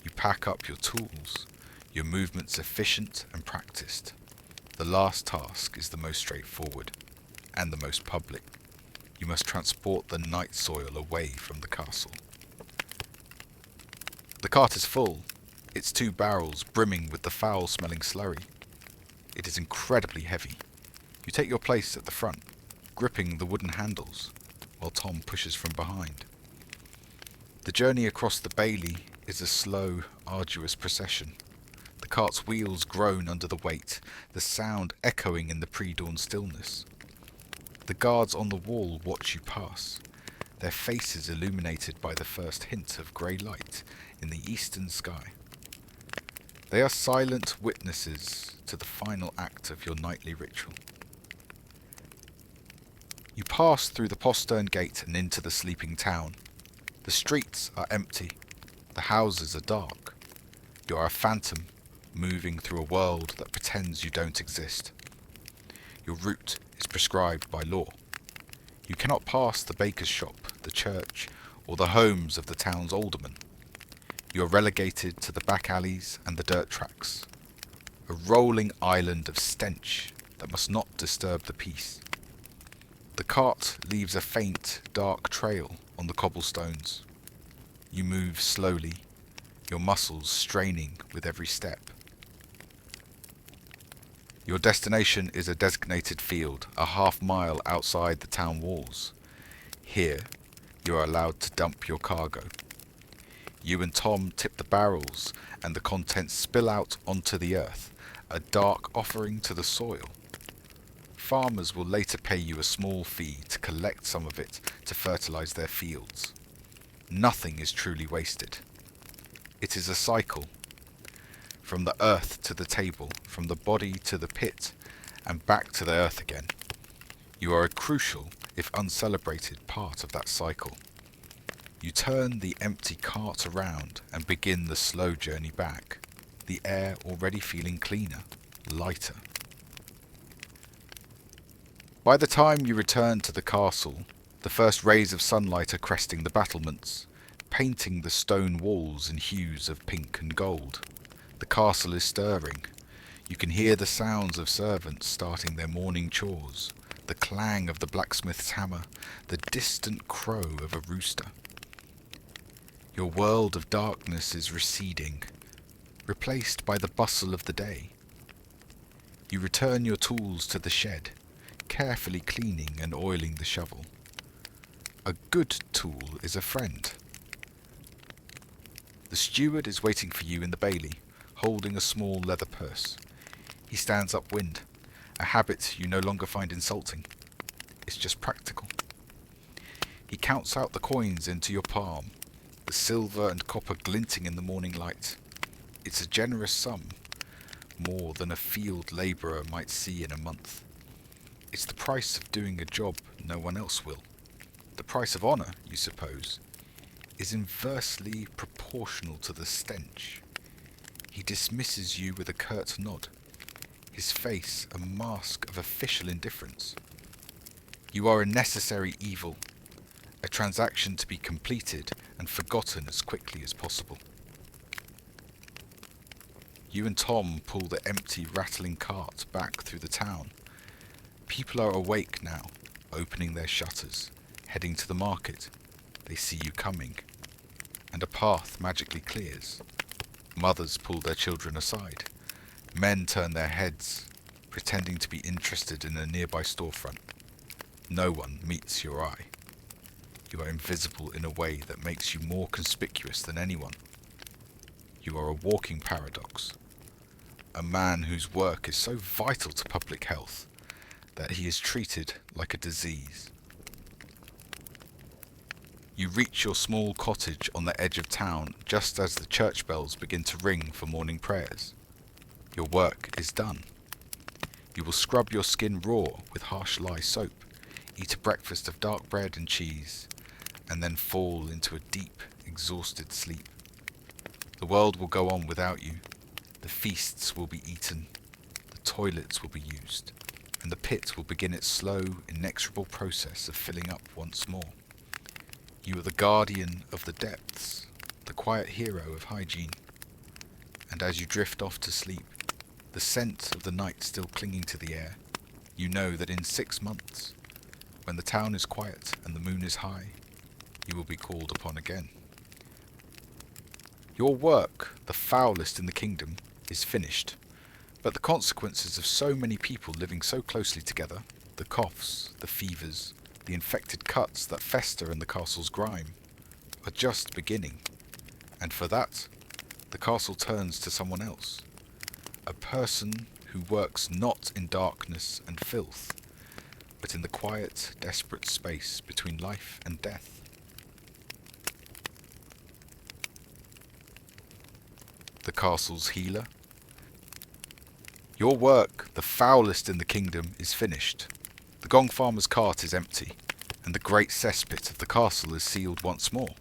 You pack up your tools, your movements efficient and practiced. The last task is the most straightforward, and the most public. You must transport the night soil away from the castle. The cart is full, its 2 barrels brimming with the foul-smelling slurry. It is incredibly heavy. You take your place at the front, gripping the wooden handles, while Tom pushes from behind. The journey across the bailey is a slow, arduous procession. The cart's wheels groan under the weight, the sound echoing in the pre-dawn stillness. The guards on the wall watch you pass, their faces illuminated by the first hint of grey light in the eastern sky. They are silent witnesses to the final act of your nightly ritual. You pass through the postern gate and into the sleeping town. The streets are empty. The houses are dark. You are a phantom, moving through a world that pretends you don't exist. Your route is prescribed by law. You cannot pass the baker's shop, the church, or the homes of the town's aldermen. You are relegated to the back alleys and the dirt tracks, a rolling island of stench that must not disturb the peace. The cart leaves a faint, dark trail on the cobblestones. You move slowly, your muscles straining with every step. Your destination is a designated field, a half-mile outside the town walls. Here, you are allowed to dump your cargo. You and Tom tip the barrels, and the contents spill out onto the earth, a dark offering to the soil. Farmers will later pay you a small fee to collect some of it to fertilize their fields. Nothing is truly wasted. It is a cycle. From the earth to the table, from the body to the pit, and back to the earth again. You are a crucial, if uncelebrated, part of that cycle. You turn the empty cart around and begin the slow journey back, the air already feeling cleaner, lighter. By the time you return to the castle, the first rays of sunlight are cresting the battlements, painting the stone walls in hues of pink and gold. The castle is stirring. You can hear the sounds of servants starting their morning chores, the clang of the blacksmith's hammer, the distant crow of a rooster. Your world of darkness is receding, replaced by the bustle of the day. You return your tools to the shed, carefully cleaning and oiling the shovel. A good tool is a friend. The steward is waiting for you in the bailey, holding a small leather purse. He stands upwind, a habit you no longer find insulting. It's just practical. He counts out the coins into your palm, the silver and copper glinting in the morning light. It's a generous sum, more than a field labourer might see in a month. It's the price of doing a job no one else will. The price of honour, you suppose, is inversely proportional to the stench. He dismisses you with a curt nod, his face a mask of official indifference. You are a necessary evil, a transaction to be completed and forgotten as quickly as possible. You and Tom pull the empty, rattling cart back through the town. People are awake now, opening their shutters, heading to the market. They see you coming, and a path magically clears. Mothers pull their children aside. Men turn their heads, pretending to be interested in a nearby storefront. No one meets your eye. You are invisible in a way that makes you more conspicuous than anyone. You are a walking paradox. A man whose work is so vital to public health that he is treated like a disease. You reach your small cottage on the edge of town just as the church bells begin to ring for morning prayers. Your work is done. You will scrub your skin raw with harsh lye soap, eat a breakfast of dark bread and cheese, and then fall into a deep, exhausted sleep. The world will go on without you. The feasts will be eaten, the toilets will be used, and the pit will begin its slow, inexorable process of filling up once more. You are the guardian of the depths, the quiet hero of hygiene. and as you drift off to sleep, the scent of the night still clinging to the air, you know that in 6 months, when the town is quiet and the moon is high, you will be called upon again. Your work, the foulest in the kingdom, is finished, but the consequences of so many people living so closely together, the coughs, the fevers, the infected cuts that fester in the castle's grime, are just beginning, and for that, the castle turns to someone else, a person who works not in darkness and filth, but in the quiet, desperate space between life and death. The castle's healer. Your work, the foulest in the kingdom, is finished. The Gong-Farmer's cart is empty, and the great cesspit of the castle is sealed once more.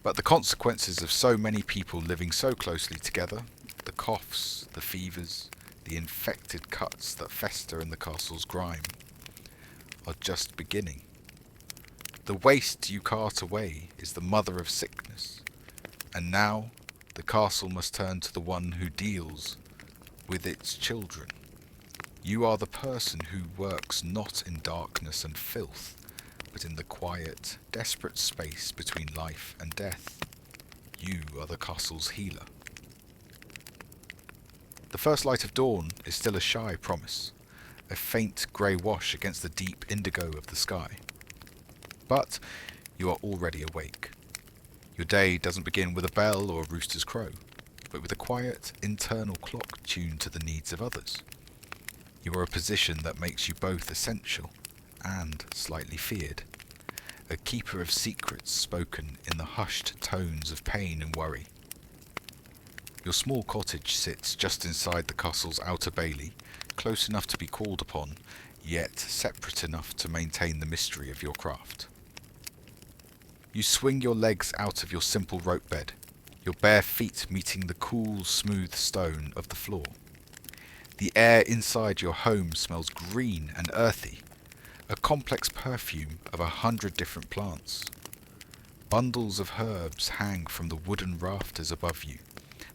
But the consequences of so many people living so closely together, the coughs, the fevers, the infected cuts that fester in the castle's grime, are just beginning. The waste you cart away is the mother of sickness, and now the castle must turn to the one who deals with its children. You are the person who works not in darkness and filth, but in the quiet, desperate space between life and death. You are the castle's healer. The first light of dawn is still a shy promise, a faint grey wash against the deep indigo of the sky. But you are already awake. Your day doesn't begin with a bell or a rooster's crow, but with a quiet, internal clock tuned to the needs of others. You are a position that makes you both essential and slightly feared, a keeper of secrets spoken in the hushed tones of pain and worry. Your small cottage sits just inside the castle's outer bailey, close enough to be called upon, yet separate enough to maintain the mystery of your craft. You swing your legs out of your simple rope bed, your bare feet meeting the cool, smooth stone of the floor. The air inside your home smells green and earthy, a complex perfume of 100 different plants. Bundles of herbs hang from the wooden rafters above you,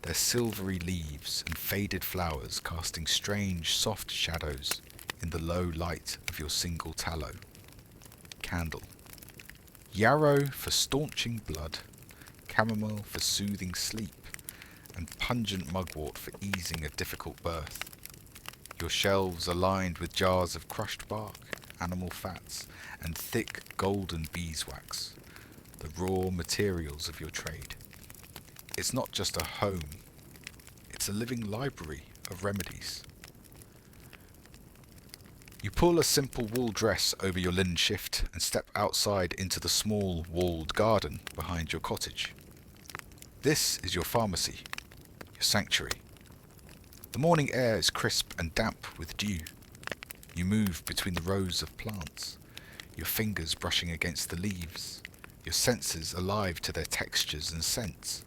their silvery leaves and faded flowers casting strange, soft shadows in the low light of your single tallow candle. Yarrow for staunching blood, chamomile for soothing sleep, and pungent mugwort for easing a difficult birth. Your shelves are lined with jars of crushed bark, animal fats, and thick golden beeswax, the raw materials of your trade. It's not just a home, it's a living library of remedies. You pull a simple wool dress over your linen shift and step outside into the small walled garden behind your cottage. This is your pharmacy, your sanctuary. The morning air is crisp and damp with dew. You move between the rows of plants, your fingers brushing against the leaves, your senses alive to their textures and scents.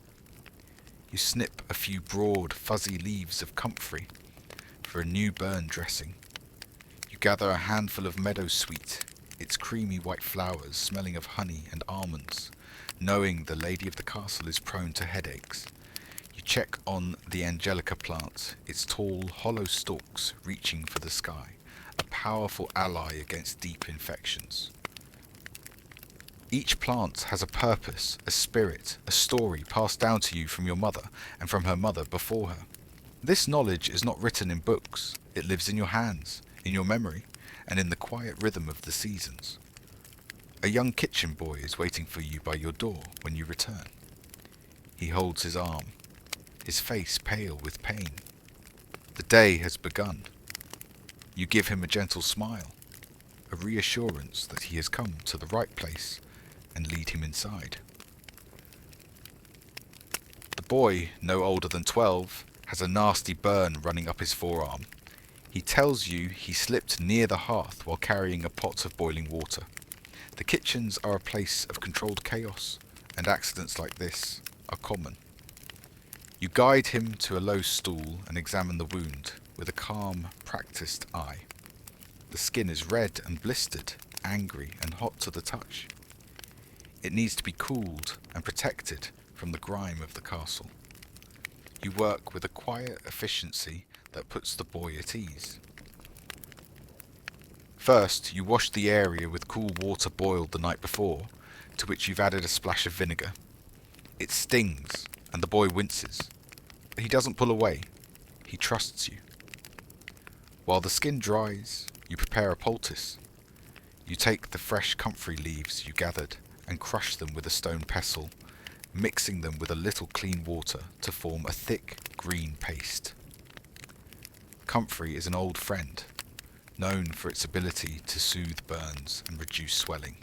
You snip a few broad, fuzzy leaves of comfrey for a new burn dressing. You gather a handful of meadowsweet, its creamy white flowers smelling of honey and almonds, knowing the lady of the castle is prone to headaches. You check on the angelica plant, its tall, hollow stalks reaching for the sky, a powerful ally against deep infections. Each plant has a purpose, a spirit, a story passed down to you from your mother and from her mother before her. This knowledge is not written in books, it lives in your hands, in your memory, and in the quiet rhythm of the seasons. A young kitchen boy is waiting for you by your door when you return. He holds his arm, his face pale with pain. The day has begun. You give him a gentle smile, a reassurance that he has come to the right place, and lead him inside. The boy, no older than 12, has a nasty burn running up his forearm. He tells you he slipped near the hearth while carrying a pot of boiling water. The kitchens are a place of controlled chaos, and accidents like this are common. You guide him to a low stool and examine the wound with a calm, practiced eye. The skin is red and blistered, angry and hot to the touch. It needs to be cooled and protected from the grime of the castle. You work with a quiet efficiency that puts the boy at ease. First, you wash the area with cool water boiled the night before, to which you've added a splash of vinegar. It stings, and the boy winces, but he doesn't pull away. He trusts you. While the skin dries, you prepare a poultice. You take the fresh comfrey leaves you gathered and crush them with a stone pestle, mixing them with a little clean water to form a thick green paste. Comfrey is an old friend, known for its ability to soothe burns and reduce swelling.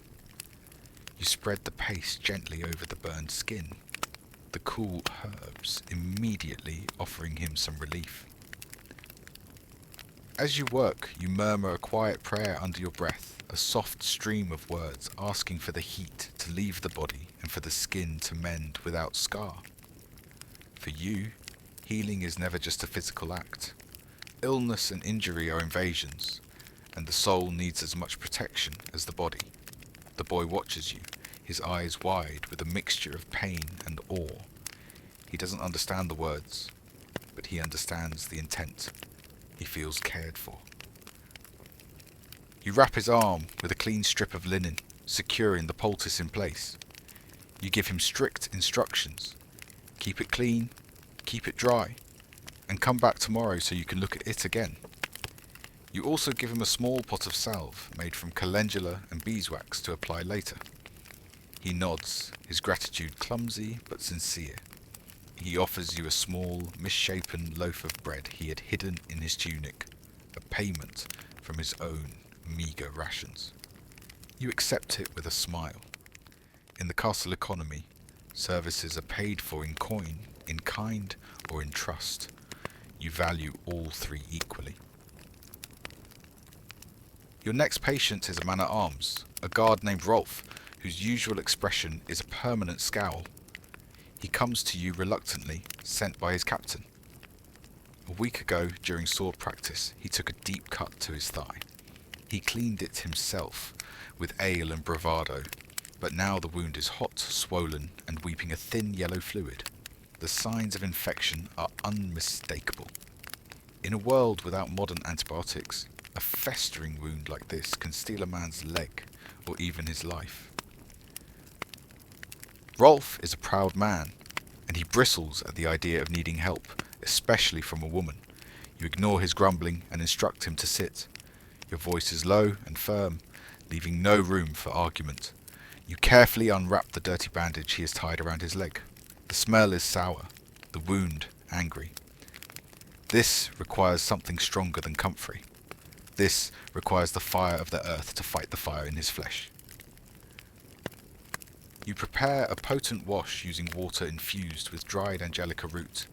You spread the paste gently over the burned skin, the cool herbs immediately offering him some relief. As you work, you murmur a quiet prayer under your breath, a soft stream of words asking for the heat to leave the body and for the skin to mend without scar. For you, healing is never just a physical act. Illness and injury are invasions, and the soul needs as much protection as the body. The boy watches you, his eyes wide with a mixture of pain and awe. He doesn't understand the words, but he understands the intent. He feels cared for. You wrap his arm with a clean strip of linen, securing the poultice in place. You give him strict instructions. Keep it clean, keep it dry, and come back tomorrow so you can look at it again. You also give him a small pot of salve made from calendula and beeswax to apply later. He nods, his gratitude clumsy but sincere. He offers you a small, misshapen loaf of bread he had hidden in his tunic, a payment from his own meagre rations. You accept it with a smile. In the castle economy, services are paid for in coin, in kind, or in trust. You value all three equally. Your next patient is a man-at-arms, a guard named Rolf, whose usual expression is a permanent scowl. He comes to you reluctantly, sent by his captain. A week ago, during sword practice, he took a deep cut to his thigh. He cleaned it himself, with ale and bravado, but now the wound is hot, swollen, and weeping a thin yellow fluid. The signs of infection are unmistakable. In a world without modern antibiotics, a festering wound like this can steal a man's leg, or even his life. Rolf is a proud man, and he bristles at the idea of needing help, especially from a woman. You ignore his grumbling and instruct him to sit. Your voice is low and firm, leaving no room for argument. You carefully unwrap the dirty bandage he has tied around his leg. The smell is sour, the wound angry. This requires something stronger than comfrey. This requires the fire of the earth to fight the fire in his flesh. You prepare a potent wash using water infused with dried angelica root,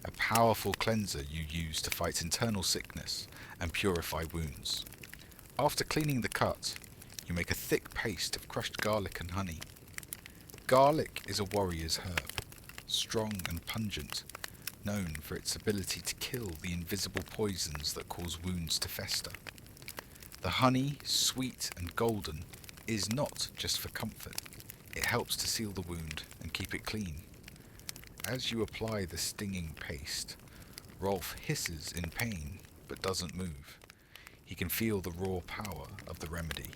a powerful cleanser you use to fight internal sickness and purify wounds. After cleaning the cut, you make a thick paste of crushed garlic and honey. Garlic is a warrior's herb, strong and pungent, known for its ability to kill the invisible poisons that cause wounds to fester. The honey, sweet and golden, is not just for comfort. It helps to seal the wound and keep it clean. As you apply the stinging paste, Rolf hisses in pain but doesn't move. He can feel the raw power of the remedy.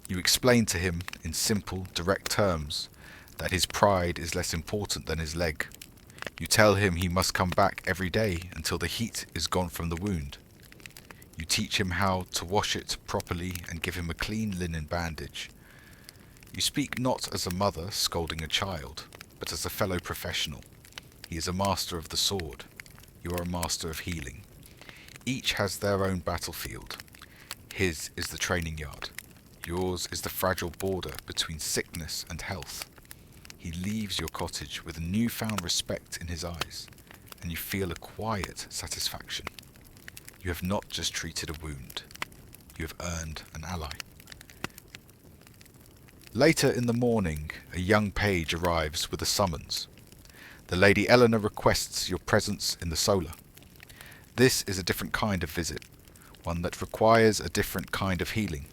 You explain to him in simple, direct terms that his pride is less important than his leg. You tell him he must come back every day until the heat is gone from the wound. You teach him how to wash it properly and give him a clean linen bandage. You speak not as a mother scolding a child, but as a fellow professional. He is a master of the sword. You are a master of healing. Each has their own battlefield. His is the training yard. Yours is the fragile border between sickness and health. He leaves your cottage with a newfound respect in his eyes, and you feel a quiet satisfaction. You have not just treated a wound. You have earned an ally. Later in the morning, a young page arrives with a summons. The Lady Eleanor requests your presence in the solar. This is a different kind of visit, one that requires a different kind of healing.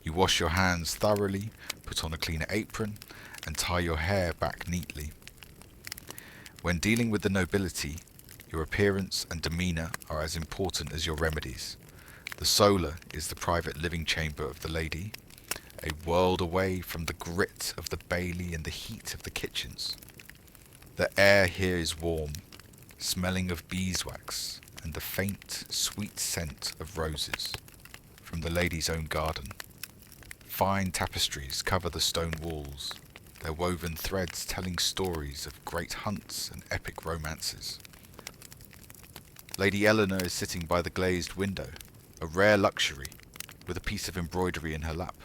You wash your hands thoroughly, put on a cleaner apron, and tie your hair back neatly. When dealing with the nobility, your appearance and demeanour are as important as your remedies. The solar is the private living chamber of the lady, a world away from the grit of the bailey and the heat of the kitchens. The air here is warm, smelling of beeswax and the faint, sweet scent of roses from the lady's own garden. Fine tapestries cover the stone walls, their woven threads telling stories of great hunts and epic romances. Lady Eleanor is sitting by the glazed window, a rare luxury, with a piece of embroidery in her lap.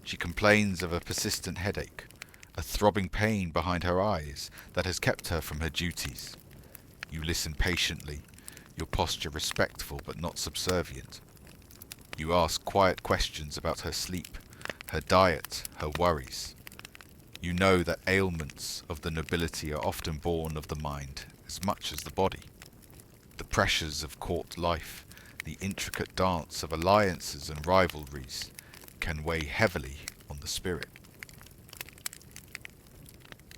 She complains of a persistent headache, a throbbing pain behind her eyes that has kept her from her duties. You listen patiently, your posture respectful but not subservient. You ask quiet questions about her sleep, her diet, her worries. You know that ailments of the nobility are often born of the mind as much as the body. The pressures of court life, the intricate dance of alliances and rivalries, can weigh heavily on the spirit.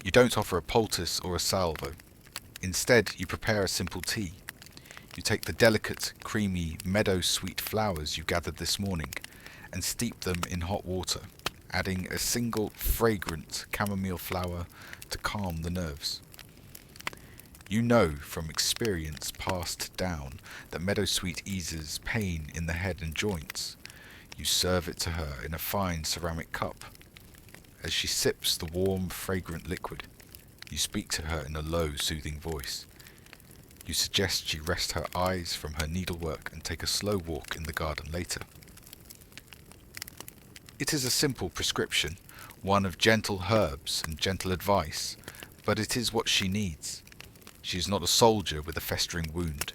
You don't offer a poultice or a salvo. Instead, you prepare a simple tea. You take the delicate, creamy, meadow-sweet flowers you gathered this morning and steep them in hot water, adding a single fragrant chamomile flower to calm the nerves. You know from experience passed down that meadowsweet eases pain in the head and joints. You serve it to her in a fine ceramic cup. As she sips the warm, fragrant liquid, you speak to her in a low, soothing voice. You suggest she rest her eyes from her needlework and take a slow walk in the garden later. It is a simple prescription, one of gentle herbs and gentle advice, but it is what she needs. She is not a soldier with a festering wound.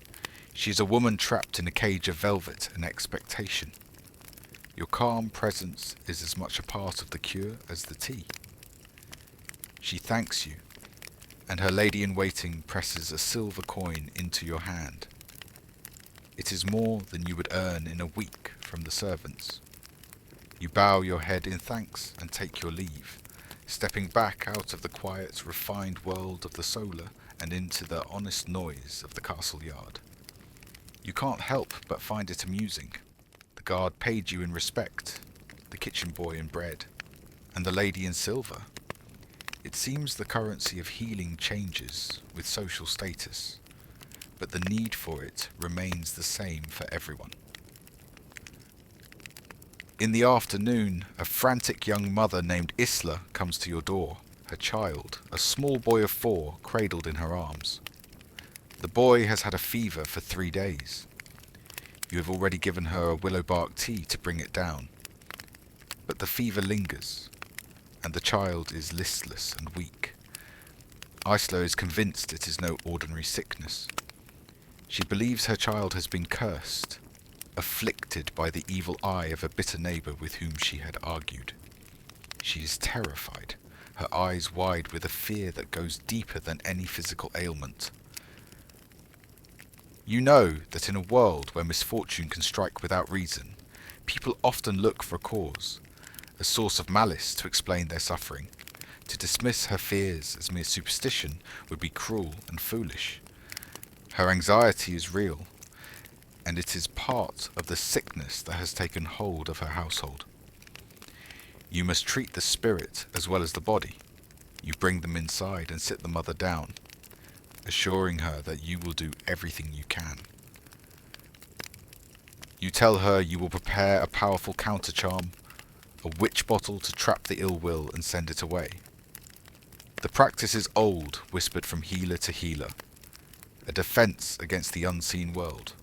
She is a woman trapped in a cage of velvet and expectation. Your calm presence is as much a part of the cure as the tea. She thanks you, and her lady-in-waiting presses a silver coin into your hand. It is more than you would earn in a week from the servants. You bow your head in thanks and take your leave, stepping back out of the quiet, refined world of the solar and into the honest noise of the castle yard. You can't help but find it amusing. The guard paid you in respect, the kitchen boy in bread, and the lady in silver. It seems the currency of healing changes with social status, but the need for it remains the same for everyone. In the afternoon, a frantic young mother named Isla comes to your door, her child, a small boy of 4, cradled in her arms. The boy has had a fever for 3 days. You have already given her a willow bark tea to bring it down. But the fever lingers, and the child is listless and weak. Isla is convinced it is no ordinary sickness. She believes her child has been cursed, afflicted by the evil eye of a bitter neighbour with whom she had argued. She is terrified, her eyes wide with a fear that goes deeper than any physical ailment. You know that in a world where misfortune can strike without reason, people often look for a cause, a source of malice to explain their suffering. To dismiss her fears as mere superstition would be cruel and foolish. Her anxiety is real, and it is part of the sickness that has taken hold of her household. You must treat the spirit as well as the body. You bring them inside and sit the mother down, assuring her that you will do everything you can. You tell her you will prepare a powerful counter-charm, a witch bottle to trap the ill will and send it away. The practice is old, whispered from healer to healer, a defense against the unseen world.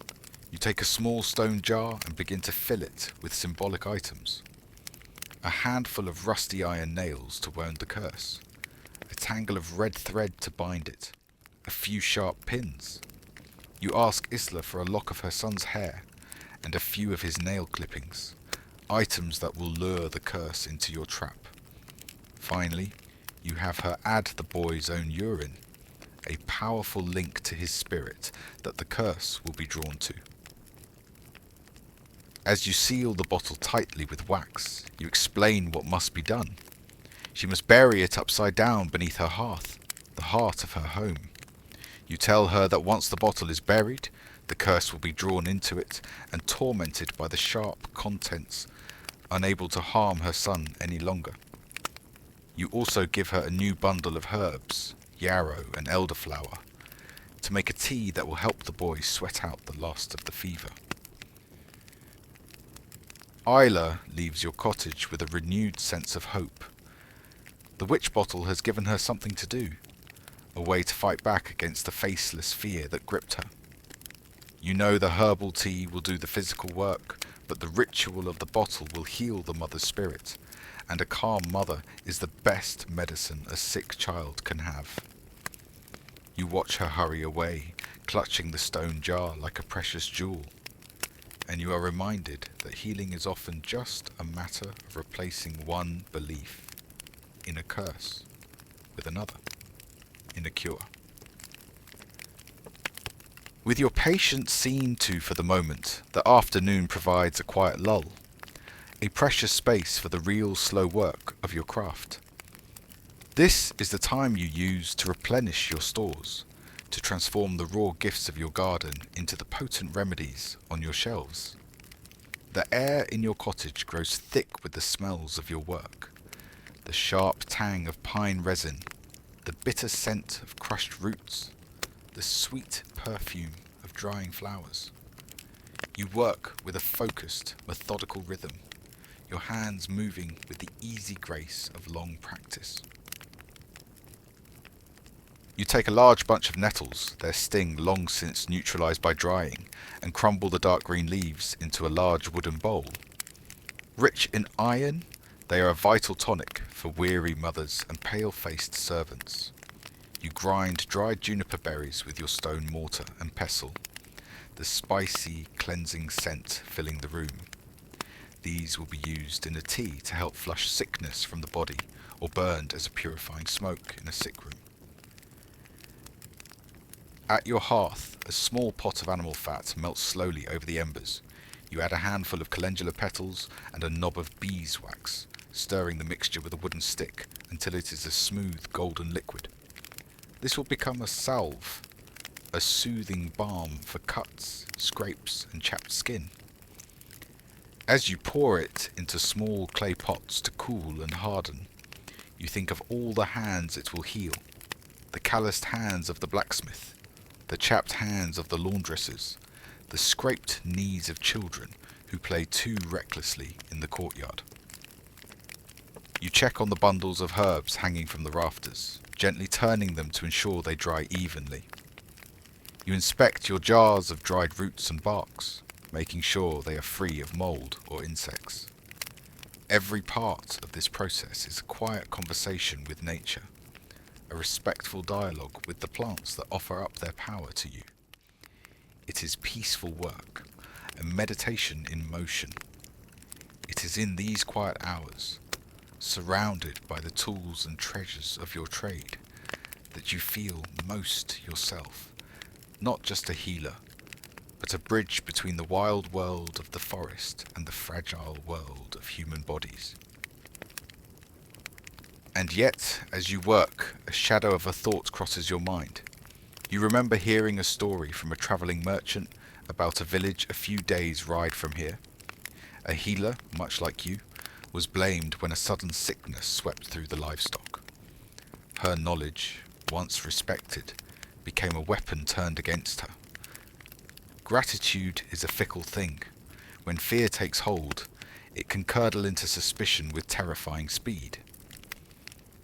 You take a small stone jar and begin to fill it with symbolic items. A handful of rusty iron nails to wound the curse, a tangle of red thread to bind it, a few sharp pins. You ask Isla for a lock of her son's hair and a few of his nail clippings, items that will lure the curse into your trap. Finally, you have her add the boy's own urine, a powerful link to his spirit that the curse will be drawn to. As you seal the bottle tightly with wax, you explain what must be done. She must bury it upside down beneath her hearth, the heart of her home. You tell her that once the bottle is buried, the curse will be drawn into it and tormented by the sharp contents, unable to harm her son any longer. You also give her a new bundle of herbs, yarrow and elderflower, to make a tea that will help the boy sweat out the last of the fever. Isla leaves your cottage with a renewed sense of hope. The witch bottle has given her something to do, a way to fight back against the faceless fear that gripped her. You know the herbal tea will do the physical work, but the ritual of the bottle will heal the mother's spirit, and a calm mother is the best medicine a sick child can have. You watch her hurry away, clutching the stone jar like a precious jewel, and you are reminded that healing is often just a matter of replacing one belief in a curse with another in a cure. With your patience seen to for the moment, the afternoon provides a quiet lull, a precious space for the real slow work of your craft. This is the time you use to replenish your stores, to transform the raw gifts of your garden into the potent remedies on your shelves. The air in your cottage grows thick with the smells of your work, the sharp tang of pine resin, the bitter scent of crushed roots, the sweet perfume of drying flowers. You work with a focused, methodical rhythm, your hands moving with the easy grace of long practice. You take a large bunch of nettles, their sting long since neutralized by drying, and crumble the dark green leaves into a large wooden bowl. Rich in iron, they are a vital tonic for weary mothers and pale-faced servants. You grind dried juniper berries with your stone mortar and pestle, the spicy, cleansing scent filling the room. These will be used in a tea to help flush sickness from the body, or burned as a purifying smoke in a sick room. At your hearth, a small pot of animal fat melts slowly over the embers. You add a handful of calendula petals and a knob of beeswax, stirring the mixture with a wooden stick until it is a smooth golden liquid. This will become a salve, a soothing balm for cuts, scrapes, and chapped skin. As you pour it into small clay pots to cool and harden, you think of all the hands it will heal, the calloused hands of the blacksmith, the chapped hands of the laundresses, the scraped knees of children who play too recklessly in the courtyard. You check on the bundles of herbs hanging from the rafters, gently turning them to ensure they dry evenly. You inspect your jars of dried roots and barks, making sure they are free of mold or insects. Every part of this process is a quiet conversation with nature, a respectful dialogue with the plants that offer up their power to you. It is peaceful work, a meditation in motion. It is in these quiet hours, surrounded by the tools and treasures of your trade, that you feel most yourself, not just a healer, but a bridge between the wild world of the forest and the fragile world of human bodies. And yet, as you work, a shadow of a thought crosses your mind. You remember hearing a story from a travelling merchant about a village a few days' ride from here. A healer, much like you, was blamed when a sudden sickness swept through the livestock. Her knowledge, once respected, became a weapon turned against her. Gratitude is a fickle thing. When fear takes hold, it can curdle into suspicion with terrifying speed.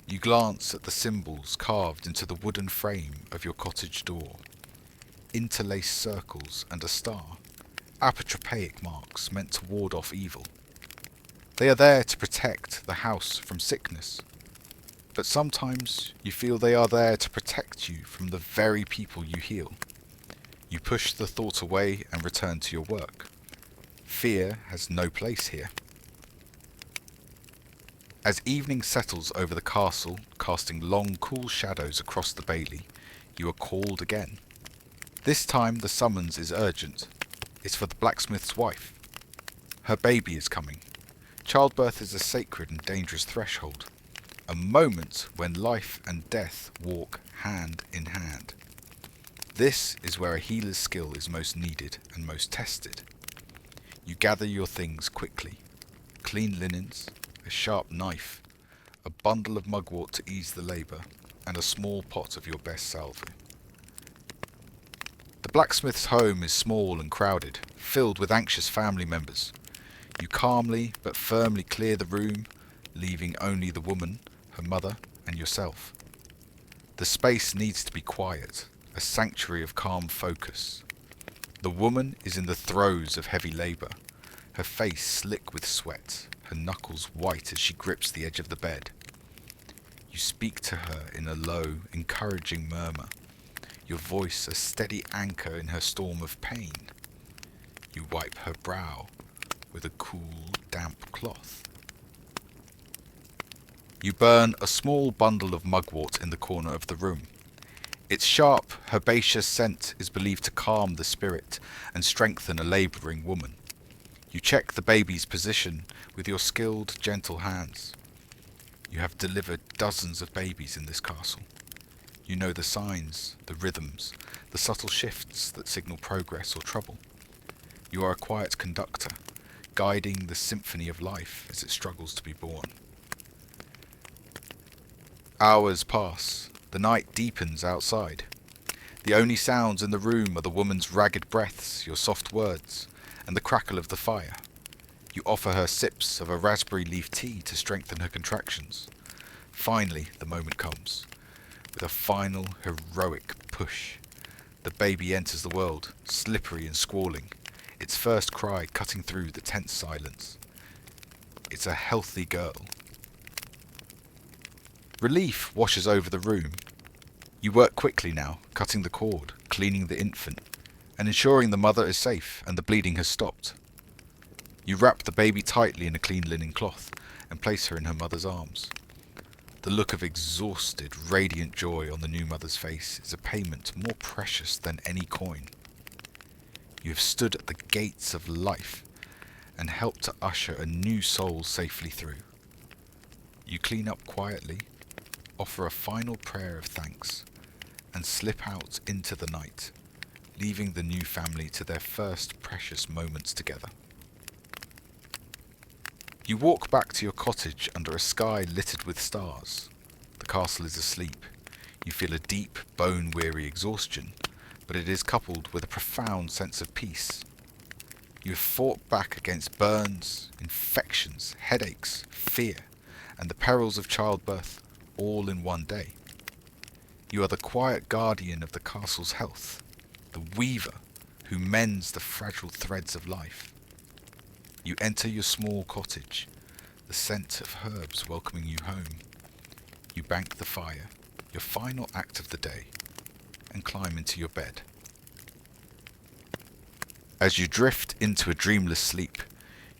You glance at the symbols carved into the wooden frame of your cottage door. Interlaced circles and a star, apotropaic marks meant to ward off evil. They are there to protect the house from sickness. But sometimes you feel they are there to protect you from the very people you heal. You push the thought away and return to your work. Fear has no place here. As evening settles over the castle, casting long, cool shadows across the bailey, you are called again. This time the summons is urgent. It's for the blacksmith's wife. Her baby is coming. Childbirth is a sacred and dangerous threshold, a moment when life and death walk hand in hand. This is where a healer's skill is most needed and most tested. You gather your things quickly. Clean linens, a sharp knife, a bundle of mugwort to ease the labour, and a small pot of your best salve. The blacksmith's home is small and crowded, filled with anxious family members. You calmly but firmly clear the room, leaving only the woman, her mother, and yourself. The space needs to be quiet, a sanctuary of calm focus. The woman is in the throes of heavy labour, her face slick with sweat, her knuckles white as she grips the edge of the bed. You speak to her in a low, encouraging murmur, your voice a steady anchor in her storm of pain. You wipe her brow with a cool, damp cloth. You burn a small bundle of mugwort in the corner of the room. Its sharp, herbaceous scent is believed to calm the spirit and strengthen a labouring woman. You check the baby's position with your skilled, gentle hands. You have delivered dozens of babies in this castle. You know the signs, the rhythms, the subtle shifts that signal progress or trouble. You are a quiet conductor, guiding the symphony of life as it struggles to be born. Hours pass. The night deepens outside. The only sounds in the room are the woman's ragged breaths, your soft words, and the crackle of the fire. You offer her sips of a raspberry leaf tea to strengthen her contractions. Finally, the moment comes. With a final, heroic push, the baby enters the world, slippery and squalling, its first cry cutting through the tense silence. It's a healthy girl. Relief washes over the room. You work quickly now, cutting the cord, cleaning the infant, and ensuring the mother is safe and the bleeding has stopped. You wrap the baby tightly in a clean linen cloth and place her in her mother's arms. The look of exhausted, radiant joy on the new mother's face is a payment more precious than any coin. You have stood at the gates of life and helped to usher a new soul safely through. You clean up quietly, offer a final prayer of thanks, and slip out into the night, leaving the new family to their first precious moments together. You walk back to your cottage under a sky littered with stars. The castle is asleep. You feel a deep, bone-weary exhaustion, but it is coupled with a profound sense of peace. You have fought back against burns, infections, headaches, fear, and the perils of childbirth, all in one day. You are the quiet guardian of the castle's health, the weaver who mends the fragile threads of life. You enter your small cottage, the scent of herbs welcoming you home. You bank the fire, your final act of the day, and climb into your bed. As you drift into a dreamless sleep,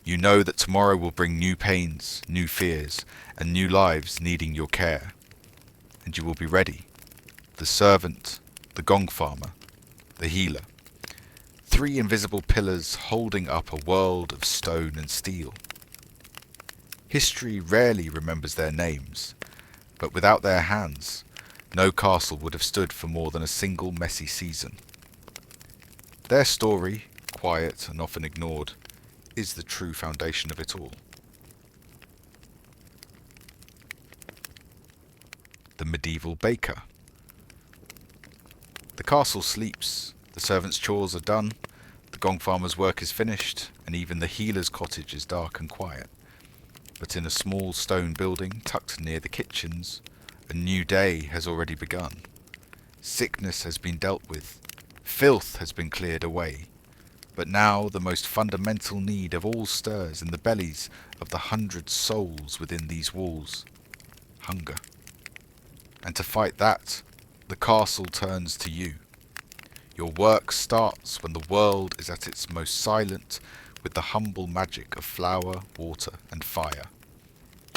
you know that tomorrow will bring new pains, new fears, and new lives needing your care. And you will be ready. The servant, the Gong-Farmer, the healer. 3 invisible pillars holding up a world of stone and steel. History rarely remembers their names, but without their hands, no castle would have stood for more than a single messy season. Their story, quiet and often ignored, is the true foundation of it all. The medieval baker. The castle sleeps, the servant's chores are done, the Gong-Farmer's work is finished, and even the healer's cottage is dark and quiet. But in a small stone building tucked near the kitchens, a new day has already begun. Sickness has been dealt with, filth has been cleared away, but now the most fundamental need of all stirs in the bellies of the 100 souls within these walls: hunger. And to fight that, the castle turns to you. Your work starts when the world is at its most silent with the humble magic of flour, water, and fire.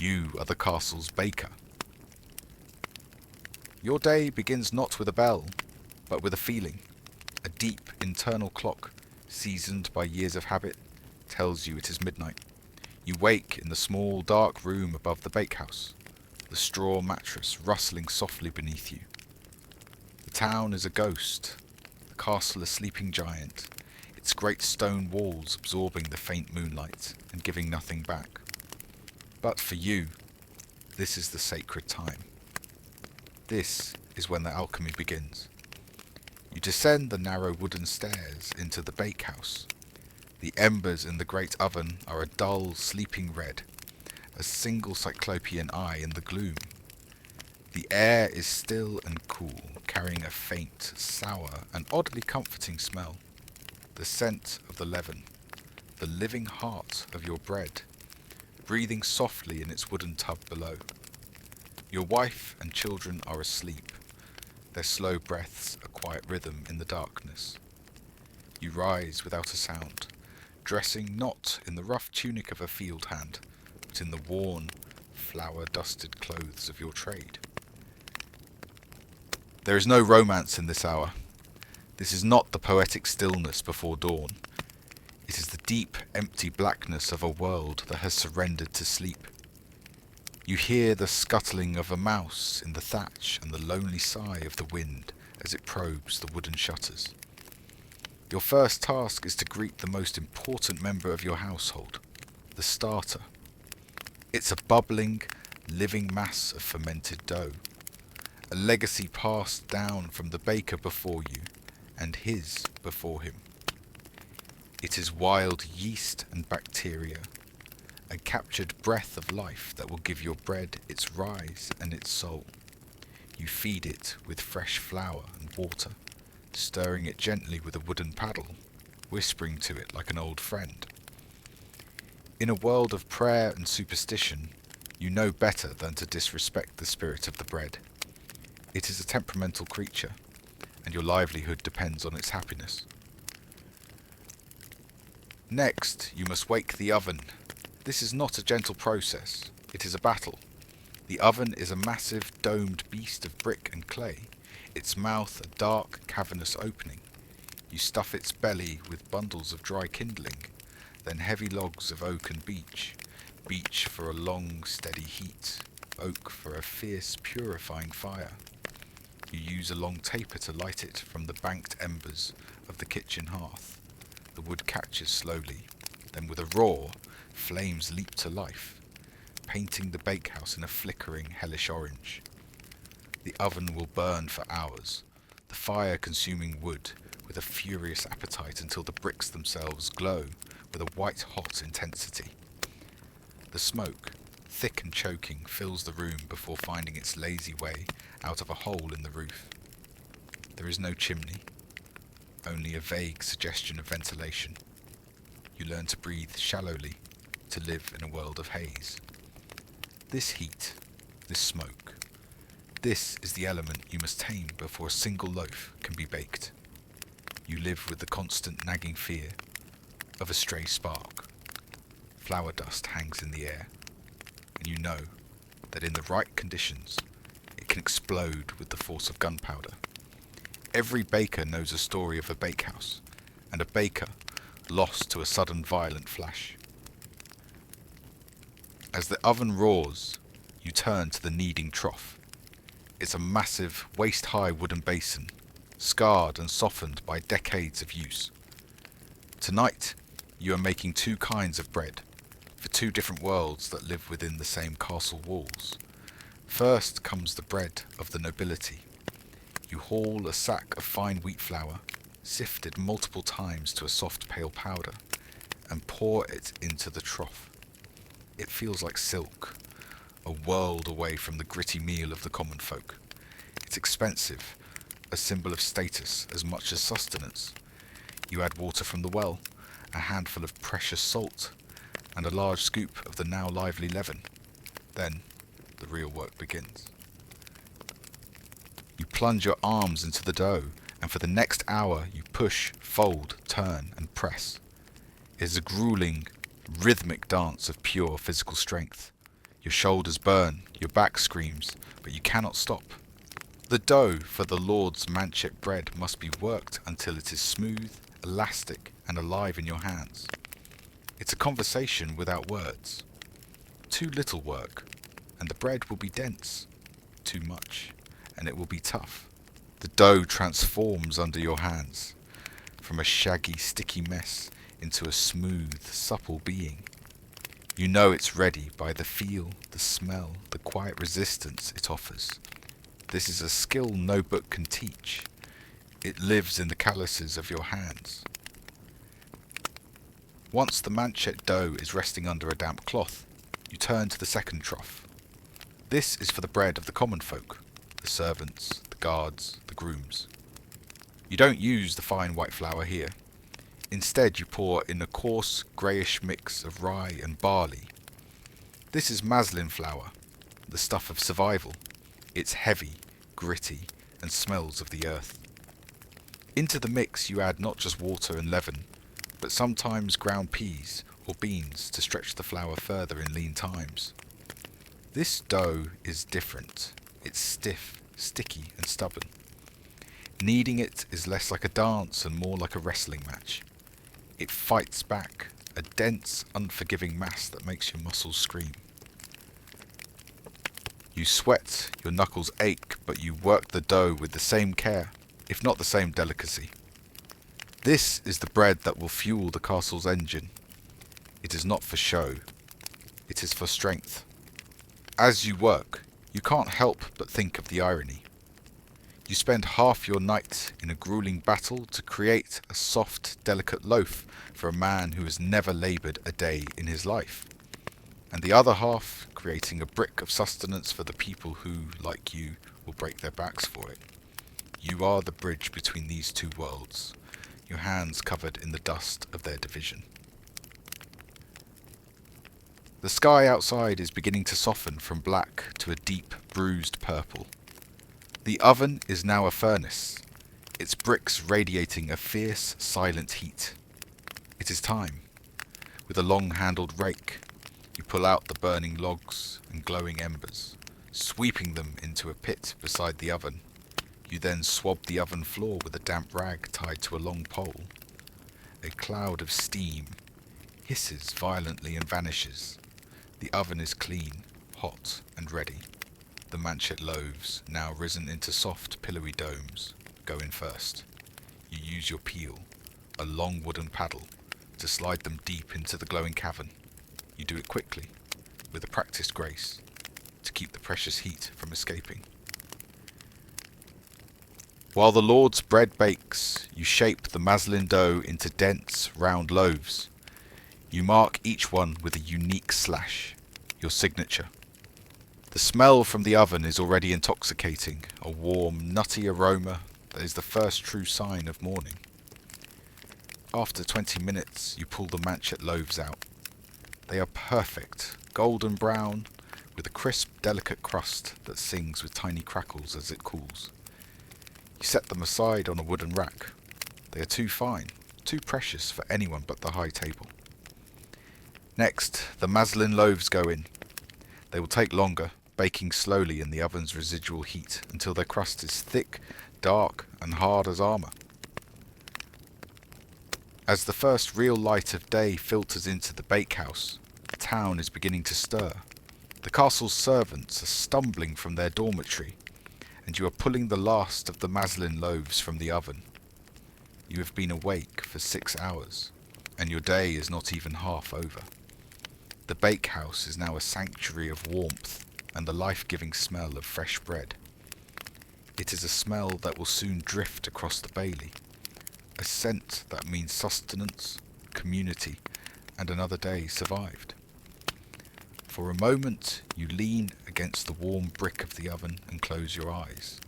You are the castle's baker. Your day begins not with a bell, but with a feeling. A deep internal clock, seasoned by years of habit, tells you it is midnight. You wake in the small dark room above the bakehouse, the straw mattress rustling softly beneath you. The town is a ghost, castle a sleeping giant, its great stone walls absorbing the faint moonlight and giving nothing back. But for you, this is the sacred time. This is when the alchemy begins. You descend the narrow wooden stairs into the bakehouse. The embers in the great oven are a dull, sleeping red, a single cyclopean eye in the gloom. The air is still and cool, carrying a faint, sour, and oddly comforting smell. The scent of the leaven, the living heart of your bread, breathing softly in its wooden tub below. Your wife and children are asleep, their slow breaths a quiet rhythm in the darkness. You rise without a sound, dressing not in the rough tunic of a field hand, but in the worn, flour-dusted clothes of your trade. There is no romance in this hour. This is not the poetic stillness before dawn. It is the deep, empty blackness of a world that has surrendered to sleep. You hear the scuttling of a mouse in the thatch and the lonely sigh of the wind as it probes the wooden shutters. Your first task is to greet the most important member of your household, the starter. It's a bubbling, living mass of fermented dough, a legacy passed down from the baker before you and his before him. It is wild yeast and bacteria, a captured breath of life that will give your bread its rise and its soul. You feed it with fresh flour and water, stirring it gently with a wooden paddle, whispering to it like an old friend. In a world of prayer and superstition, you know better than to disrespect the spirit of the bread. It is a temperamental creature, and your livelihood depends on its happiness. Next, you must wake the oven. This is not a gentle process, it is a battle. The oven is a massive, domed beast of brick and clay, its mouth a dark, cavernous opening. You stuff its belly with bundles of dry kindling, then heavy logs of oak and beech for a long, steady heat, oak for a fierce, purifying fire. You use a long taper to light it from the banked embers of the kitchen hearth. The wood catches slowly, then with a roar, flames leap to life, painting the bakehouse in a flickering, hellish orange. The oven will burn for hours, the fire consuming wood with a furious appetite until the bricks themselves glow with a white-hot intensity. The smoke, thick and choking, fills the room before finding its lazy way out of a hole in the roof. There is no chimney, only a vague suggestion of ventilation. You learn to breathe shallowly, to live in a world of haze. This heat, this smoke, this is the element you must tame before a single loaf can be baked. You live with the constant nagging fear of a stray spark. Flour dust hangs in the air, and you know that in the right conditions it can explode with the force of gunpowder. Every baker knows a story of a bakehouse, and a baker lost to a sudden violent flash. As the oven roars, you turn to the kneading trough. It's a massive, waist-high wooden basin, scarred and softened by decades of use. Tonight, you are making two kinds of bread, for two different worlds that live within the same castle walls. First comes the bread of the nobility. You haul a sack of fine wheat flour, sifted multiple times to a soft pale powder, and pour it into the trough. It feels like silk, a world away from the gritty meal of the common folk. It's expensive, a symbol of status as much as sustenance. You add water from the well, a handful of precious salt, and a large scoop of the now lively leaven. Then the real work begins. You plunge your arms into the dough, and for the next hour you push, fold, turn, and press. It is a grueling, rhythmic dance of pure physical strength. Your shoulders burn, your back screams, but you cannot stop. The dough for the Lord's manchette bread must be worked until it is smooth, elastic, and alive in your hands. It's a conversation without words. Too little work, and the bread will be dense. Too much, and it will be tough. The dough transforms under your hands, from a shaggy, sticky mess into a smooth, supple being. You know it's ready by the feel, the smell, the quiet resistance it offers. This is a skill no book can teach. It lives in the calluses of your hands. Once the manchet dough is resting under a damp cloth, you turn to the second trough. This is for the bread of the common folk, the servants, the guards, the grooms. You don't use the fine white flour here. Instead, you pour in a coarse, greyish mix of rye and barley. This is maslin flour, the stuff of survival. It's heavy, gritty, and smells of the earth. Into the mix you add not just water and leaven, but sometimes ground peas or beans to stretch the flour further in lean times. This dough is different. It's stiff, sticky, and stubborn. Kneading it is less like a dance and more like a wrestling match. It fights back, a dense, unforgiving mass that makes your muscles scream. You sweat, your knuckles ache, but you work the dough with the same care, if not the same delicacy. This is the bread that will fuel the castle's engine. It is not for show. It is for strength. As you work, you can't help but think of the irony. You spend half your night in a grueling battle to create a soft, delicate loaf for a man who has never laboured a day in his life, and the other half creating a brick of sustenance for the people who, like you, will break their backs for it. You are the bridge between these two worlds, your hands covered in the dust of their division. The sky outside is beginning to soften from black to a deep, bruised purple. The oven is now a furnace, its bricks radiating a fierce, silent heat. It is time. With a long-handled rake, you pull out the burning logs and glowing embers, sweeping them into a pit beside the oven. You then swab the oven floor with a damp rag tied to a long pole. A cloud of steam hisses violently and vanishes. The oven is clean, hot, and ready. The manchet loaves, now risen into soft, pillowy domes, go in first. You use your peel, a long wooden paddle, to slide them deep into the glowing cavern. You do it quickly, with a practiced grace, to keep the precious heat from escaping. While the Lord's bread bakes, you shape the maslin dough into dense, round loaves. You mark each one with a unique slash, your signature. The smell from the oven is already intoxicating, a warm, nutty aroma that is the first true sign of morning. After 20 minutes, you pull the manchet loaves out. They are perfect, golden brown, with a crisp, delicate crust that sings with tiny crackles as it cools. You set them aside on a wooden rack. They are too fine, too precious for anyone but the high table. Next, the maslin loaves go in. They will take longer, baking slowly in the oven's residual heat until their crust is thick, dark, and hard as armour. As the first real light of day filters into the bakehouse, the town is beginning to stir. The castle's servants are stumbling from their dormitory, and you are pulling the last of the maslin loaves from the oven. You have been awake for 6 hours, and your day is not even half over. The bakehouse is now a sanctuary of warmth and the life-giving smell of fresh bread. It is a smell that will soon drift across the bailey, a scent that means sustenance, community, and another day survived. For a moment, you lean against the warm brick of the oven and close your eyes,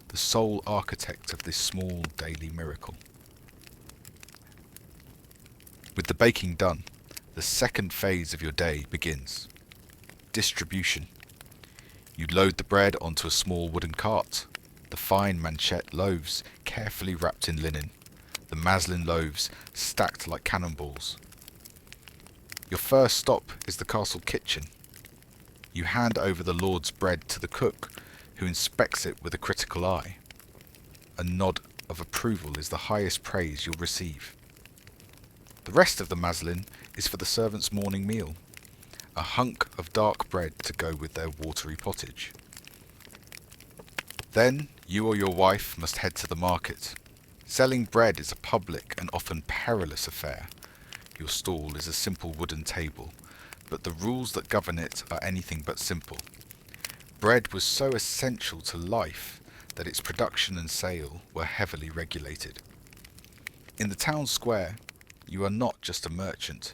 the sole architect of this small daily miracle. With the baking done, the second phase of your day begins. Distribution. You load the bread onto a small wooden cart, the fine manchet loaves carefully wrapped in linen, the maslin loaves stacked like cannonballs. Your first stop is the castle kitchen. You hand over the Lord's bread to the cook, who inspects it with a critical eye. A nod of approval is the highest praise you'll receive. The rest of the maslin is for the servants' morning meal, a hunk of dark bread to go with their watery pottage. Then You or your wife must head to the market. Selling bread is a public and often perilous affair. Your stall is a simple wooden table, but the rules that govern it are anything but simple. Bread was so essential to life that its production and sale were heavily regulated. In the town square, you are not just a merchant,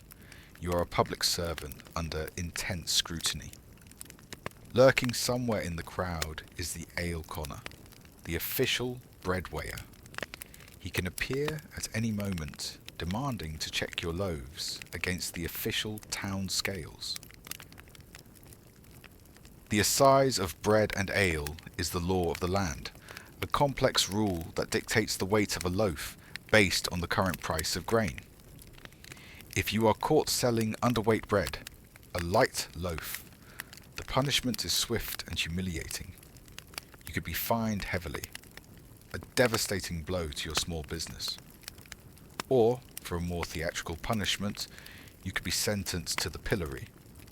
you are a public servant under intense scrutiny. Lurking somewhere in the crowd is the ale conner, the official bread weigher. He can appear at any moment, demanding to check your loaves against the official town scales. The assize of bread and ale is the law of the land, a complex rule that dictates the weight of a loaf based on the current price of grain. If you are caught selling underweight bread, a light loaf, the punishment is swift and humiliating. You could be fined heavily, a devastating blow to your small business. Or, for a more theatrical punishment, you could be sentenced to the pillory,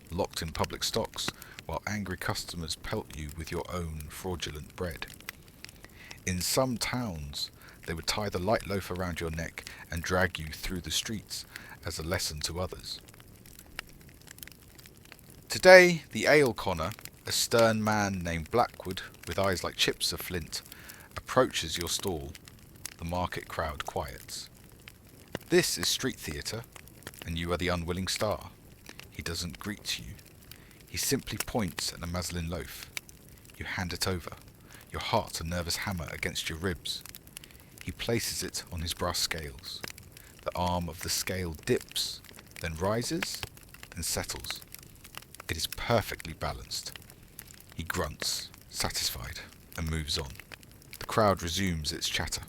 locked in public stocks, while angry customers pelt you with your own fraudulent bread. In some towns, they would tie the light loaf around your neck and drag you through the streets as a lesson to others. Today, the ale conner, a stern man named Blackwood, with eyes like chips of flint, approaches your stall. The market crowd quiets. This is street theatre, and you are the unwilling star. He doesn't greet you. He simply points at a muslin loaf. You hand it over, your heart a nervous hammer against your ribs. He places it on his brass scales. The arm of the scale dips, then rises, then settles. It is perfectly balanced. He grunts, satisfied, and moves on. The crowd resumes its chatter.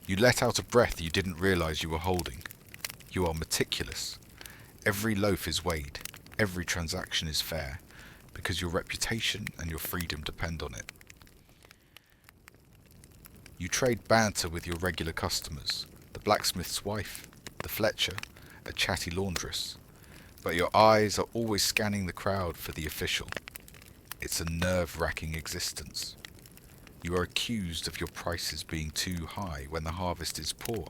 You let out a breath you didn't realize you were holding. You are meticulous. Every loaf is weighed. Every transaction is fair, because your reputation and your freedom depend on it. You trade banter with your regular customers, the blacksmith's wife, the Fletcher, a chatty laundress, but your eyes are always scanning the crowd for the official. It's a nerve-wracking existence. You are accused of your prices being too high when the harvest is poor,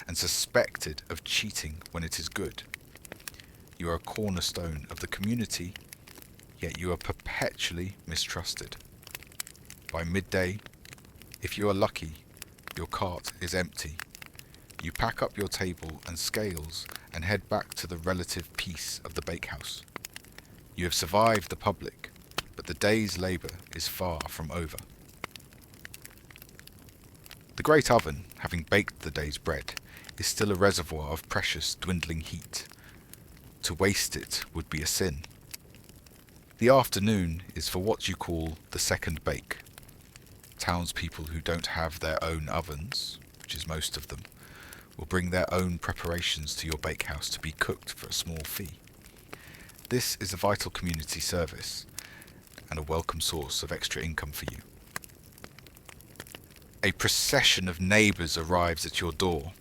and suspected of cheating when it is good. You are a cornerstone of the community, yet you are perpetually mistrusted. By midday, if you are lucky, your cart is empty. You pack up your table and scales and head back to the relative peace of the bakehouse. You have survived the public, but the day's labour is far from over. The great oven, having baked the day's bread, is still a reservoir of precious dwindling heat. To waste it would be a sin. The afternoon is for what you call the second bake. Townspeople who don't have their own ovens, which is most of them, will bring their own preparations to your bakehouse to be cooked for a small fee. This is a vital community service and a welcome source of extra income for you. A procession of neighbours arrives at your door.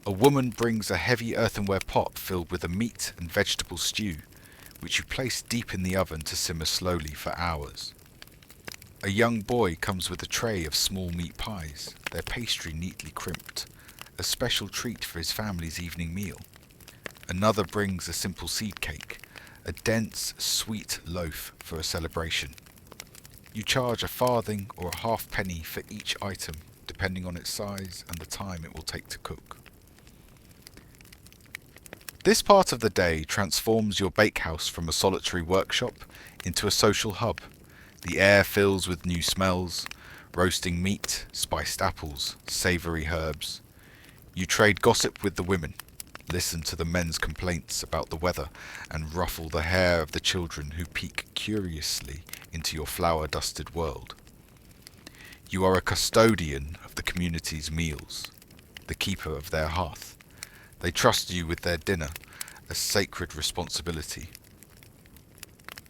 A woman brings a heavy earthenware pot filled with a meat and vegetable stew, which you place deep in the oven to simmer slowly for hours. A young boy comes with a tray of small meat pies, their pastry neatly crimped, a special treat for his family's evening meal. Another brings a simple seed cake, a dense, sweet loaf for a celebration. You charge a farthing or a halfpenny for each item, depending on its size and the time it will take to cook. This part of the day transforms your bakehouse from a solitary workshop into a social hub. The air fills with new smells, roasting meat, spiced apples, savoury herbs. You trade gossip with the women, listen to the men's complaints about the weather, and ruffle the hair of the children who peek curiously into your flour-dusted world. You are a custodian of the community's meals, the keeper of their hearth. They trust you with their dinner, a sacred responsibility.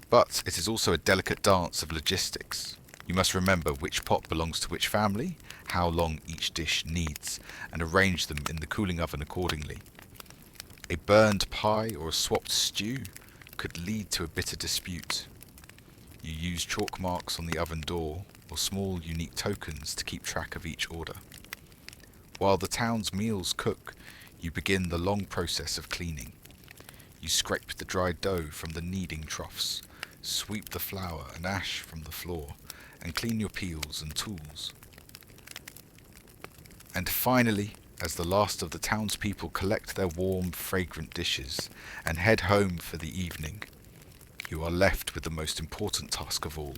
But it is also a delicate dance of logistics. You must remember which pot belongs to which family, how long each dish needs, and arrange them in the cooling oven accordingly. A burned pie or a swapped stew could lead to a bitter dispute. You use chalk marks on the oven door, or small unique tokens to keep track of each order. While the town's meals cook, you begin the long process of cleaning. You scrape the dried dough from the kneading troughs, sweep the flour and ash from the floor, and clean your peels and tools. And finally, as the last of the townspeople collect their warm, fragrant dishes and head home for the evening, you are left with the most important task of all.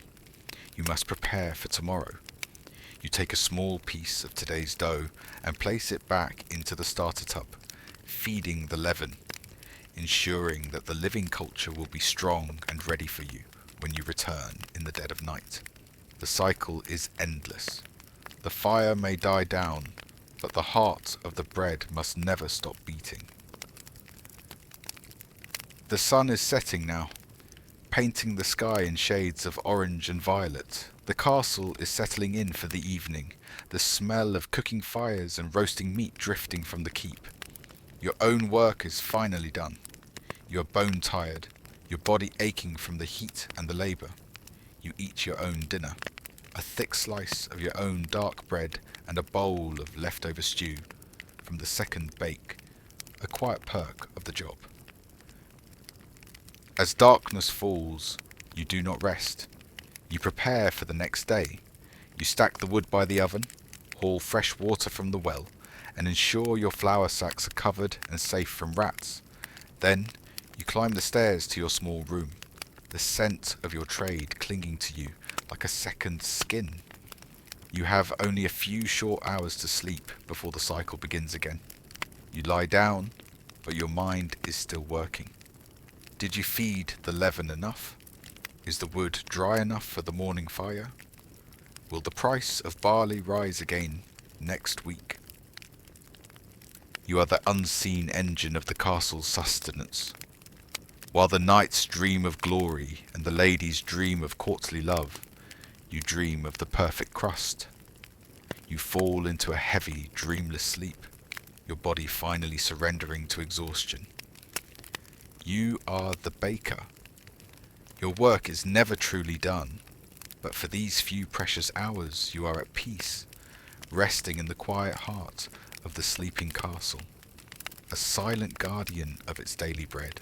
You must prepare for tomorrow. You take a small piece of today's dough and place it back into the starter tub, feeding the leaven, ensuring that the living culture will be strong and ready for you when you return in the dead of night. The cycle is endless. The fire may die down, but the heart of the bread must never stop beating. The sun is setting now, painting the sky in shades of orange and violet. The castle is settling in for the evening, the smell of cooking fires and roasting meat drifting from the keep. Your own work is finally done. You are bone-tired, your body aching from the heat and the labour. You eat your own dinner, a thick slice of your own dark bread and a bowl of leftover stew from the second bake, a quiet perk of the job. As darkness falls, you do not rest. You prepare for the next day. You stack the wood by the oven, haul fresh water from the well, and ensure your flour sacks are covered and safe from rats. Then you climb the stairs to your small room, the scent of your trade clinging to you like a second skin. You have only a few short hours to sleep before the cycle begins again. You lie down, but your mind is still working. Did you feed the leaven enough? Is the wood dry enough for the morning fire? Will the price of barley rise again next week? You are the unseen engine of the castle's sustenance. While the knights dream of glory and the ladies dream of courtly love, you dream of the perfect crust. You fall into a heavy, dreamless sleep, your body finally surrendering to exhaustion. You are the baker. Your work is never truly done, but for these few precious hours you are at peace, resting in the quiet heart of the sleeping castle, a silent guardian of its daily bread.